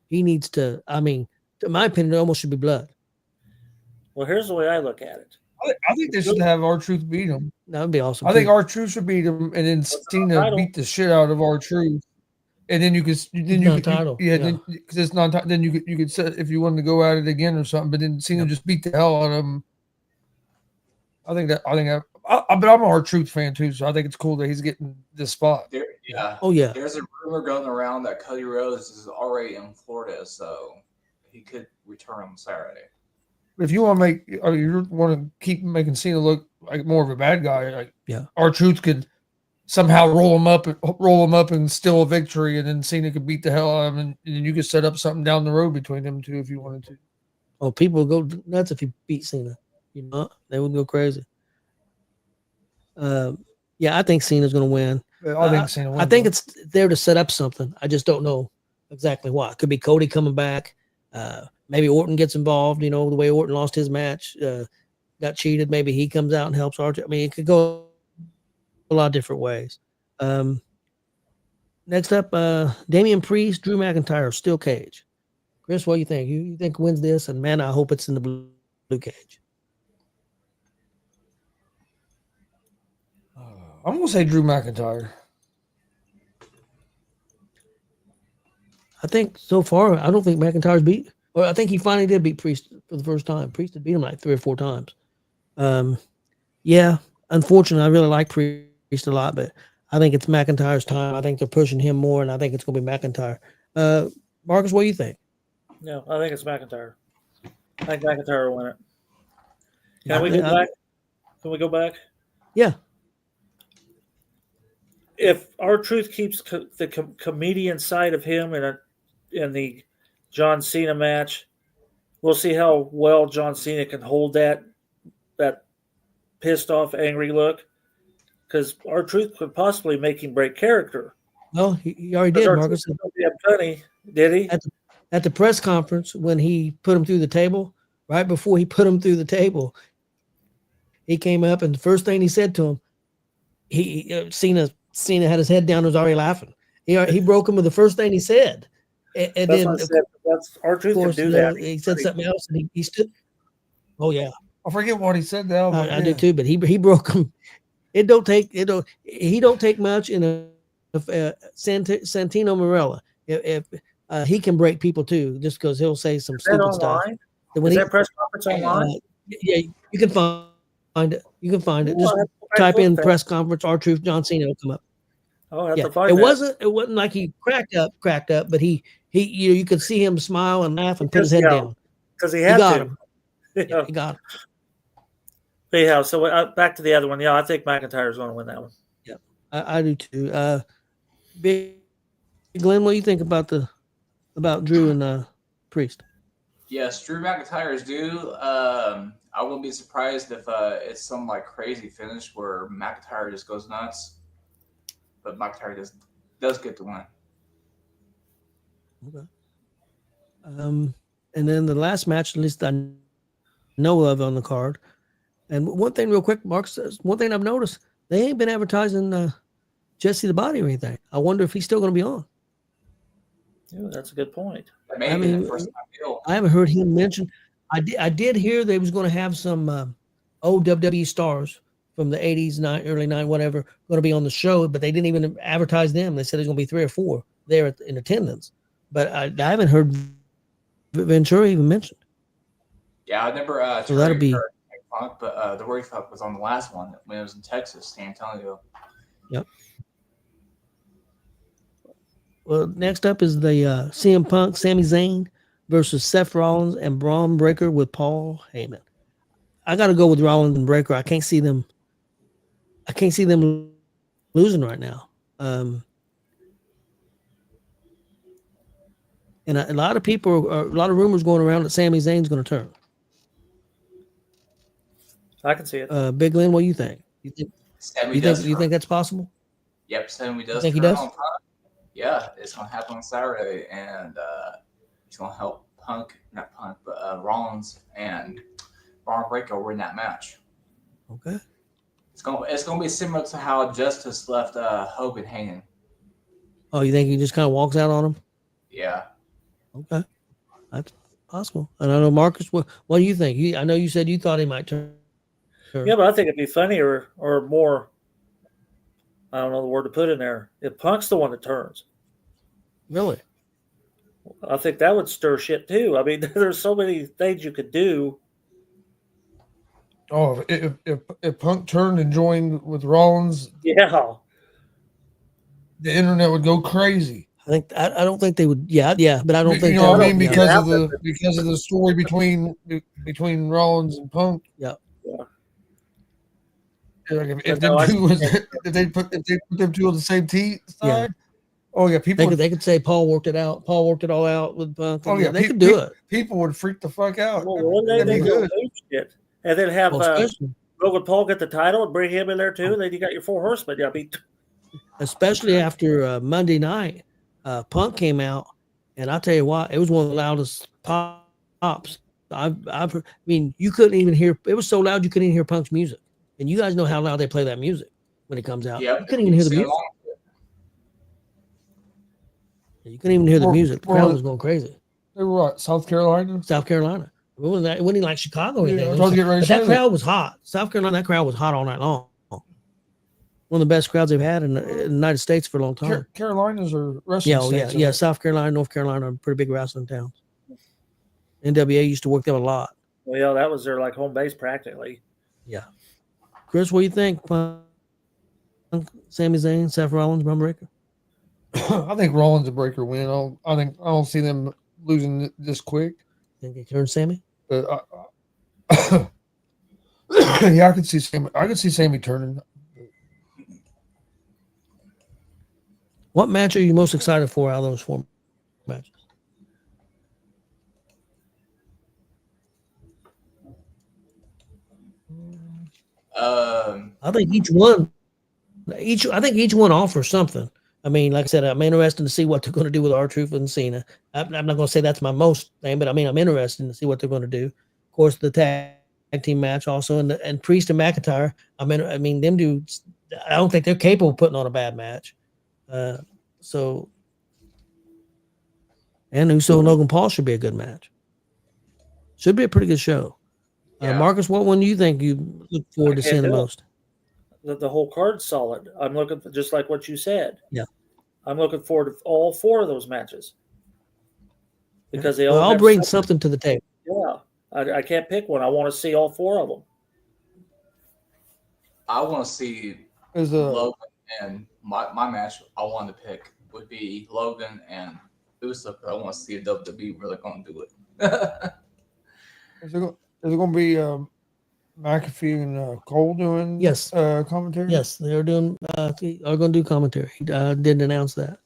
he needs to. I mean, in my opinion, it almost should be blood. Well, here's the way I look at it. I think they should have R-Truth beat him. That would be awesome. I think R-Truth should beat him, and then Cena beat the shit out of R-Truth, and then because it's not. Then you could set if you wanted to go at it again or something, but then Cena just beat the hell out of him. But I'm an R-Truth fan too, so I think it's cool that he's getting this spot. Oh yeah. There's a rumor going around that Cody Rhodes is already in Florida, so he could return on Saturday. If you want to keep making Cena look like more of a bad guy, R-Truth could somehow roll him up and steal a victory, and then Cena could beat the hell out of him, and then you could set up something down the road between them two if you wanted to. Oh, people would go nuts if you beat Cena. You know, they would go crazy. I think Cena's going to win. I think Cena wins. I think it's there to set up something. I just don't know exactly what. It could be Cody coming back. Maybe Orton gets involved. You know, the way Orton lost his match, got cheated. Maybe he comes out and helps R-Truth. I mean, it could go a lot of different ways. Next up, Damian Priest, Drew McIntyre, steel cage. Chris, what do you think? You think wins this? And man, I hope it's in the blue cage. I'm going to say Drew McIntyre. I think so far, I don't think McIntyre's beat. Well, I think he finally did beat Priest for the first time. Priest had beat him like 3 or 4 times. Unfortunately, I really like Priest a lot, but I think it's McIntyre's time. I think they're pushing him more, and I think it's going to be McIntyre. Marcus, what do you think? No, I think it's McIntyre. I think McIntyre will win it. Can we go back? Yeah. If R-Truth keeps the comedian side of him in the John Cena match, we'll see how well John Cena can hold that pissed off, angry look. Because R-Truth could possibly make him break character. No, he already did, Marcus. Funny, did he? At the press conference when he put him through the table, right before he put him through the table, he came up and the first thing he said to him, Cena had his head down and was already laughing. He broke him with the first thing he said. And then that's R-Truth can do that. He said something else and he stood. Oh yeah. I forget what he said now. I do too, but he broke him. He don't take much in a Santino Marella. If he can break people too, just because he'll say some stupid stuff. Is that press conference online? Yeah, you can find it. You can find it. Just type in press conference R-Truth John Cena will come up. Oh, It wasn't like he cracked up, but he you could see him smile and laugh and put his head down. Because he He had got to. him. You know? Yeah, he got him. Anyhow, so back to the other one. Yeah, I think McIntyre's going to win that one. I do too. Big Glenn, what do you think about Drew and Priest? Yes, Drew McIntyre is due. I wouldn't be surprised if it's some like crazy finish where McIntyre just goes nuts, but McIntyre does get the win. Okay. And then the last match, at least I know of on the card. And one thing, real quick, Mark says one thing I've noticed: they ain't been advertising Jesse the Body or anything. I wonder if he's still going to be on. Yeah, that's a good point. Maybe I mean, the first time deal. I haven't heard him mention. I did hear they was going to have some old WWE stars from the 80s, early 90s, whatever, going to be on the show, but they didn't even advertise them. They said there's going to be 3 or 4 there in attendance. But I haven't heard Ventura even mentioned. Yeah, I never So that'll be Punk, but the Roy Fuck was on the last one when it was in Texas, San Antonio. Yep. Well, next up is the CM Punk, Sami Zayn versus Seth Rollins and Braun Breaker with Paul Heyman. I got to go with Rollins and Breaker. I can't see them losing right now. And a lot of people, a lot of rumors going around that Sami Zayn's going to turn. I can see it. Big Lynn, what do you think? You think that's possible? Yep, Sammy does. Think he turn does? on Punk. Yeah, it's gonna happen on Saturday, and he's gonna help Rollins and Braun Breaker win that match. Okay. It's gonna be similar to how Justice left Hogan hanging. Oh, you think he just kind of walks out on him? Yeah. Okay, that's possible. And I know Marcus. What do you think? I know you said you thought he might turn. Yeah, but I think it'd be funnier or more. I don't know the word to put in there. If Punk's the one that turns, Really? I think that would stir shit too. I mean, there's so many things you could do. Oh, if Punk turned and joined with Rollins, Yeah, the internet would go crazy. I don't think they would. Yeah, but I don't think. You know what I mean? Yeah. Because of the story between Rollins and Punk. Yeah. Like if they put them two on the same side. Yeah. Oh yeah, people. They could say Paul worked it out. Paul worked it all out with Punk. Oh yeah, they could do it. People would freak the fuck out. well, one day That'd they be good. do shit, and then have Especially, Logan Paul get the title and bring him in there too. And then you got your 4 horsemen. Yeah, especially after Monday night, Punk came out, and I tell you what, it was one of the loudest pops. I mean, you couldn't even hear. It was so loud you couldn't even hear Punk's music. And you guys know how loud they play that music when it comes out. Yep. You couldn't even hear the music. You couldn't even hear the music. The crowd was going crazy. They were what, South Carolina? South Carolina. It wasn't even like Chicago or anything. I was getting ready to But that say crowd was hot. South Carolina, that crowd was hot all night long. One of the best crowds they've had in the United States for a long time. Carolinas are wrestling states. Yeah. South Carolina, North Carolina are pretty big wrestling towns. NWA used to work them a lot. well, yeah, that was their like home base practically. Yeah. Chris, what do you think? Sami Zayn, Seth Rollins, Braun Breaker? I think Rollins and Breaker win. I don't see them losing this quick. Think they turn Sammy? But yeah, I could see Sammy turning. What match are you most excited for out of those 4 matches? I think each one offers something. I mean, like I said, I'm interested to see what they're going to do with R-Truth and Cena. I'm not going to say that's my most thing, but I mean, I'm interested to see what they're going to do. Of course, the tag team match also, and Priest and McIntyre. I mean, them dudes. I don't think they're capable of putting on a bad match. So, and Uso and Logan Paul should be a good match. Should be a pretty good show. Yeah. Marcus, what one do you think you look forward to seeing the most? The whole card's solid. I'm looking for, just like what you said. Yeah. I'm looking forward to all 4 of those matches because they all. Well, I'll have bring something to the table. Yeah, I can't pick one. I want to see all 4 of them. I want to see Is Logan, and my match I wanted to pick would be Logan and Usyk. I want to see if WWE really going to do it. Is it going to be McAfee and Cole doing Yes. commentary? Yes, they're doing. They are going to do commentary. He didn't announce that.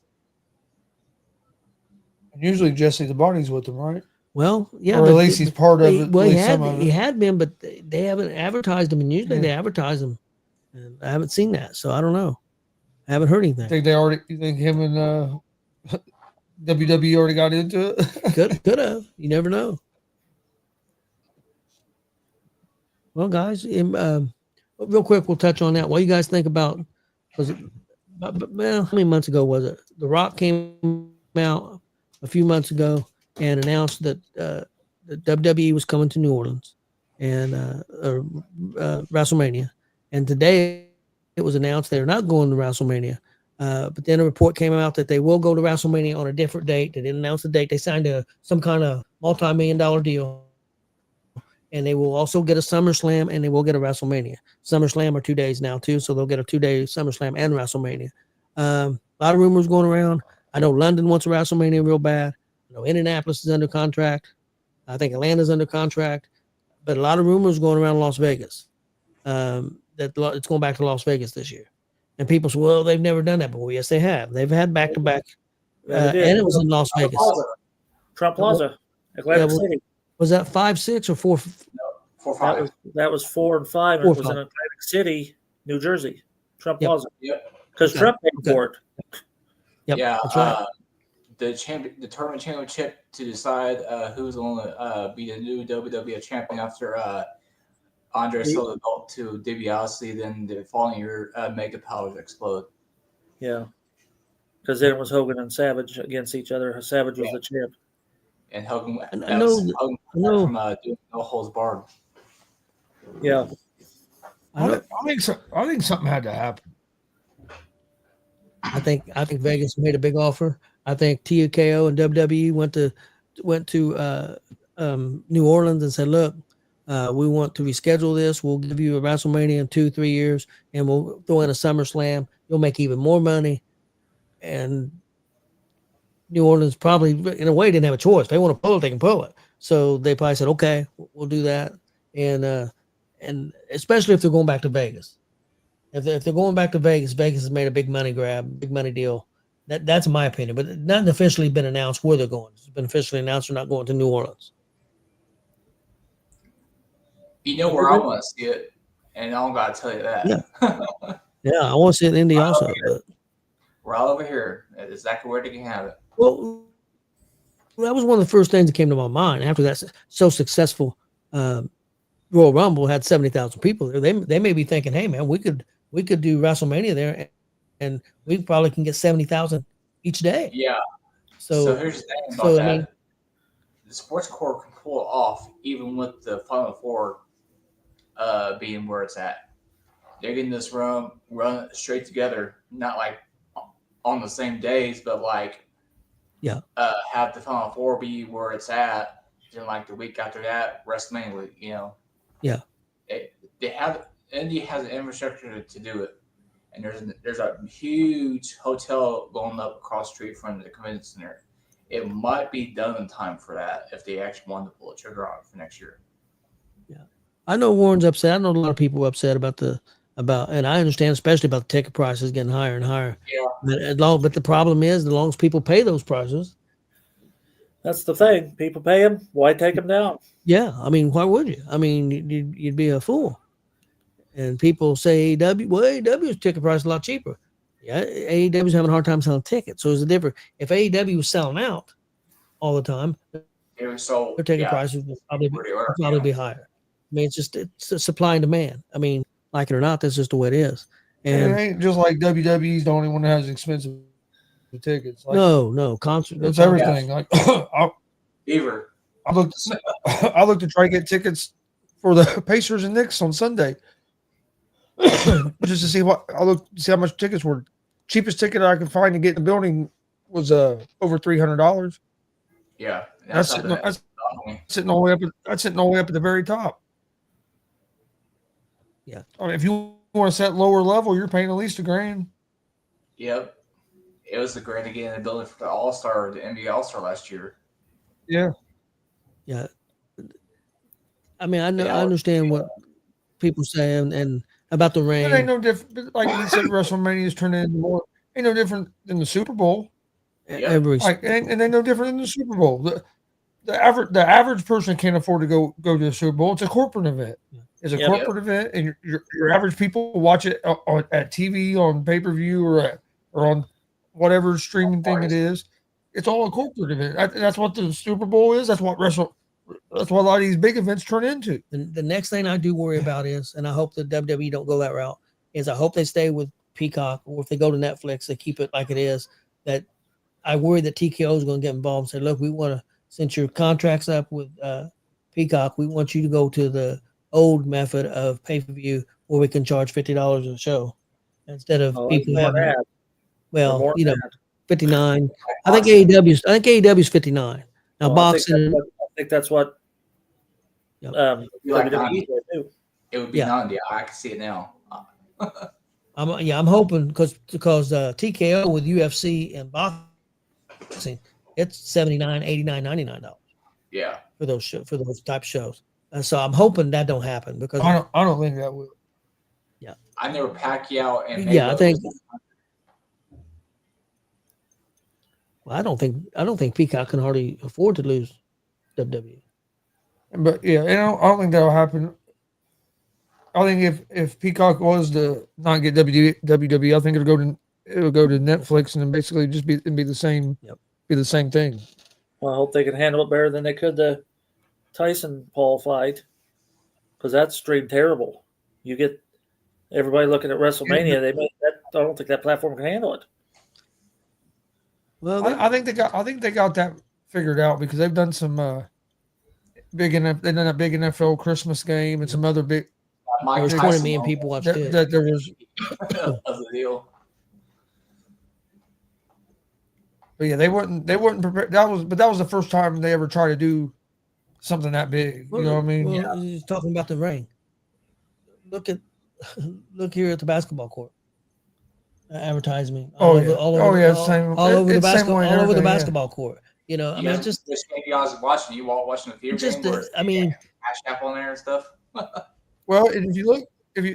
And usually Jesse the Body's with them, right? Well, yeah, or at least he's part of it. Well, at least some of he it. had been, but they haven't advertised him. And usually Yeah. they advertise him, and I haven't seen that, so I don't know. I haven't heard anything. You think him and WWE already got into it? Could have. You never know. Well, guys, real quick, we'll touch on that. What do you guys think about? Was it? Well, how many months ago was it? The Rock came out a few months ago and announced that the WWE was coming to New Orleans and WrestleMania. And today it was announced they're not going to WrestleMania. But then a report came out that they will go to WrestleMania on a different date. They didn't announce the date. They signed some kind of multi-million-dollar deal. And they will also get a SummerSlam and they will get a WrestleMania. SummerSlam are 2 days now too, so they'll get a 2-day SummerSlam and WrestleMania. A lot of rumors going around. I know London wants a WrestleMania real bad. I know Indianapolis is under contract. I think Atlanta's under contract. But a lot of rumors going around Las Vegas that it's going back to Las Vegas this year. And people say, well, they've never done that before. Yes, they have. They've had back-to-back. And it was in Las Vegas. Trump Plaza, Atlantic City. Was that 5, 6, or 4? 4, 5. That was 4 and 5. And 4, it was in Atlantic City, New Jersey. Trump Plaza. Yep. Because Trump paid for it. Yep, Yeah. that's right. The tournament championship to decide who's going to be the new WWF champion after Andre sold the belt to DiBiase. Then the following year, Mega Powers explode. Yeah. Because then it was Hogan and Savage against each other. Savage was the champ. And Hogan, I know. from doing No Holds Barred. Yeah. I think something had to happen. I think Vegas made a big offer. I think TKO and WWE went to New Orleans and said, "Look, we want to reschedule this. We'll give you a WrestleMania in 2-3 years, and we'll throw in a SummerSlam. You'll make even more money." And New Orleans probably, in a way, didn't have a choice. If they want to pull it, they can pull it. So they probably said, "Okay, we'll do that." And especially if they're going back to Vegas. If they're going back to Vegas, Vegas has made a big money grab, big money deal. That's my opinion, but not officially been announced where they're going. It's been officially announced they're not going to New Orleans. You know where I want to see it, and I don't got to tell you that. Yeah. Yeah, I want to see it in Indy also. But, right over here. That's exactly where they can have it. well, that was one of the first things that came to my mind after that so successful Royal Rumble had 70,000 people there. They may be thinking, "Hey, man, we could do WrestleMania there, and we probably can get 70,000 each day." Yeah. So here's the thing about that. I mean, The Sports Core can pull it off even with the Final Four being where it's at. They're getting this run straight together, not like on the same days, but like have the Final Four be where it's at. Then like the week after that, WrestleMania week, Yeah. Indy has an infrastructure to do it, and there's a huge hotel going up across the street from the convention center. It might be done in time for that if they actually want to pull the trigger on it for next year. Yeah, I know Warren's upset. I know a lot of people are upset about and I understand especially about the ticket prices getting higher and higher. Yeah. But the problem is, as long as people pay those prices, That's the thing. People pay them. Why take them down? yeah, I mean, why would you? I mean, you'd be a fool. And people say AEW, well, AEW's ticket price is a lot cheaper. Yeah, AEW's having a hard time selling tickets. So it's a different. If AEW was selling out all the time, their ticket prices would probably be higher. I mean, it's a supply and demand. I mean, like it or not, that's just the way it is. And it ain't just like WWE's the only one that has expensive tickets. Like, no, concert. it's everything. Like Beaver. I looked to try to get tickets for the Pacers and Knicks on Sunday, just to see how much tickets were. Cheapest ticket I could find to get in the building was over $300. Yeah, That's sitting all the way up at the very top. Yeah, I mean, if you want to set lower level, you're paying at least $1,000. Yep. it was the great again in the building for the All-Star, the NBA All-Star last year. Yeah. Yeah. I mean, I know, Yeah. I understand what people say and about the It ain't rain. no different. Like he said, WrestleMania's turned into more. Ain't no different than the Super Bowl. Yeah. Every Like, and ain't no different than the Super Bowl. The average person can't afford to go to the Super Bowl. It's a corporate event. It's a Yep. corporate event, and your average people watch it at TV, on pay per view, or on whatever streaming thing it is. It's all a corporate event. That's what the Super Bowl is. That's what a lot of these big events turn into. the next thing I do worry about is, and I hope the WWE don't go that route, is I hope they stay with Peacock, or if they go to Netflix, they keep it like it is. That I worry that TKO is going to get involved and say, look, we want to, since your contract's up with Peacock, we want you to go to the old method of pay-per-view where we can charge $50 a show instead of people more having, than that. well, More you know, than that. 59. I think AEW's 59. Now Well, boxing, I think that's what Yep. Be like WWE 90. did too. It would be Yeah. 90. I can see it now. I'm hoping because TKO with UFC and boxing, it's $79, $89, $99 Yeah. for those type shows. So I'm hoping that don't happen because I don't think that will. I never Pacquiao and Yeah, I Mayweather think- was- well, I don't think Peacock can hardly afford to lose WWE. But yeah, and I don't think that'll happen. I think if Peacock was to not get WWE, I think it'll go to Netflix and then basically just be the same. Yep. Be the same thing. Well, I hope they can handle it better than they could the Tyson Paul fight, because that's streamed terrible. You get everybody looking at WrestleMania. They made that. I don't think that platform can handle it. Well, I think they got that figured out because they've done some they've done a big NFL Christmas game and some other big Mike there was Tyson 20 million won people watched that, it. that there was. of the deal. But yeah, they weren't prepared. That was the first time they ever tried to do something that big. You know what I mean? Well, he's talking about the ring. Look here at the basketball court. Advertisement. Oh, All yeah. over Same. all over the It's same basketball, way all over the everything, yeah. basketball court. You know, I mean, it's just maybe I was watching you all watching the theater just game. Where I mean, Cash App on there and stuff. Well, and if you look, if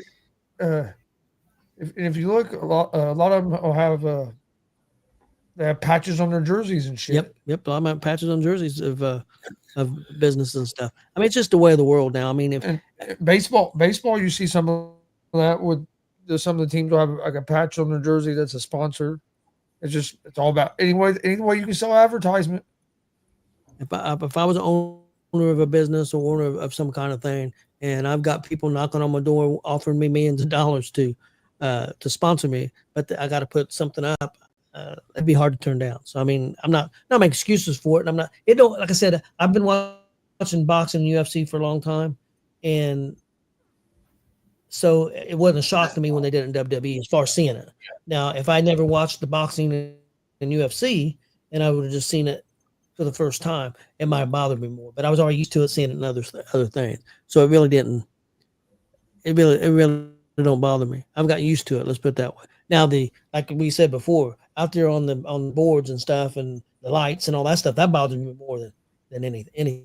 you look, a lot of them will have they have patches on their jerseys and shit. yep. I'm at patches on jerseys of business and stuff. I mean, it's just the way of the world now. I mean, if And baseball, you see some of that with some of the teams will have like a patch on their jersey that's a sponsor. It's all about any way you can sell advertisement. if I was an owner of a business or owner of some kind of thing, and I've got people knocking on my door offering me millions of dollars to sponsor me, but I got to put something up. It'd be hard to turn down. So I mean, I'm not making excuses for it. And I'm not. It don't like I said. I've been watching boxing and UFC for a long time, and so it wasn't a shock to me when they did it in WWE as far as seeing it. Now, if I never watched the boxing in UFC and I would have just seen it for the first time, it might have bothered me more. But I was already used to it, seeing it in other things, so it really didn't. It really don't bother me. I've gotten used to it. Let's put it that way. Now, like we said before, out there on the boards and stuff, and the lights and all that stuff, that bothers me more than anything.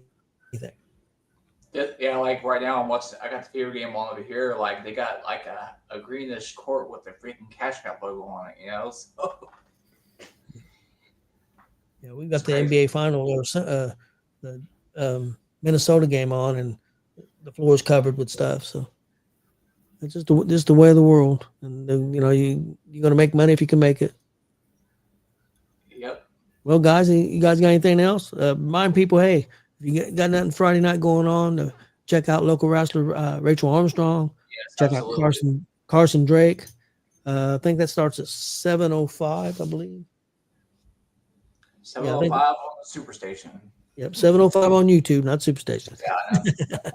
Yeah, like right now I'm watching. I got the theater game on over here. Like they got like a greenish court with the freaking Cash App logo on it. You know. So, Yeah, we got It's the crazy. NBA final or the Minnesota game on, and the floor is covered with stuff. So it's just the way of the world, and you're gonna make money if you can make it. yep. Well, guys, you guys got anything else? Remind people, hey, if you got nothing Friday night going on, check out local wrestler Rachel Armstrong. Yes. Check Absolutely. out Carson Drake. I think that starts at 7:05, I believe. 705 on the Superstation. Yep, 7:05 on YouTube, not Superstation. Yeah, I know.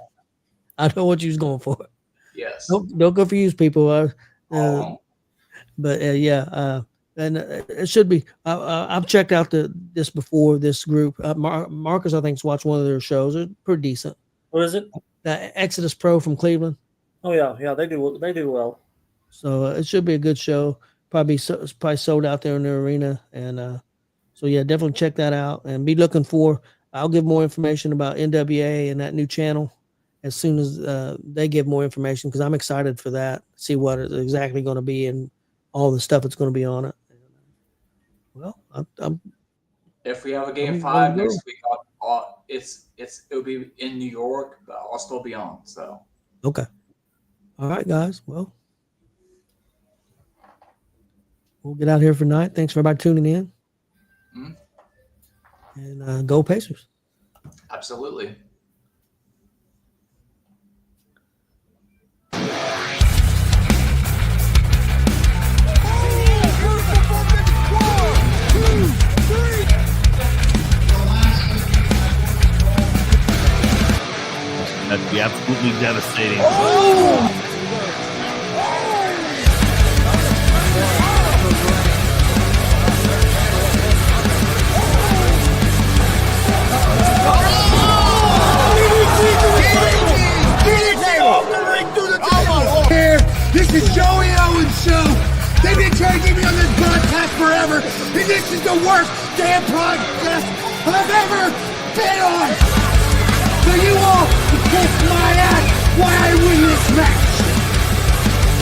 I know what you was going for. Yes. Don't confuse people. Oh, But and it should be. I've checked out this before. This group, Marcus, I think's watched one of their shows. They're pretty decent. What is it? Exodus Pro from Cleveland. Oh yeah, they do well. So it should be a good show. it's probably sold out there in the arena. And so yeah, definitely check that out and be looking for. I'll give more information about NWA and that new channel as soon as they give more information, because I'm excited for that. See what it's exactly going to be and all the stuff that's going to be on it. Well, I'm if we have a game I'm 5 gonna go. next week, it'll be in New York, but I'll still be on. So okay. All right, guys. Well, we'll get out here for tonight. Thanks for everybody tuning in. Mhm. And go Pacers. absolutely. That'd be absolutely devastating. Here, this is Joey Owens Show. They've been trying to get me on this broadcast forever, and this is the worst damn broadcast I've ever been on. So you all can kiss my ass while I win this match.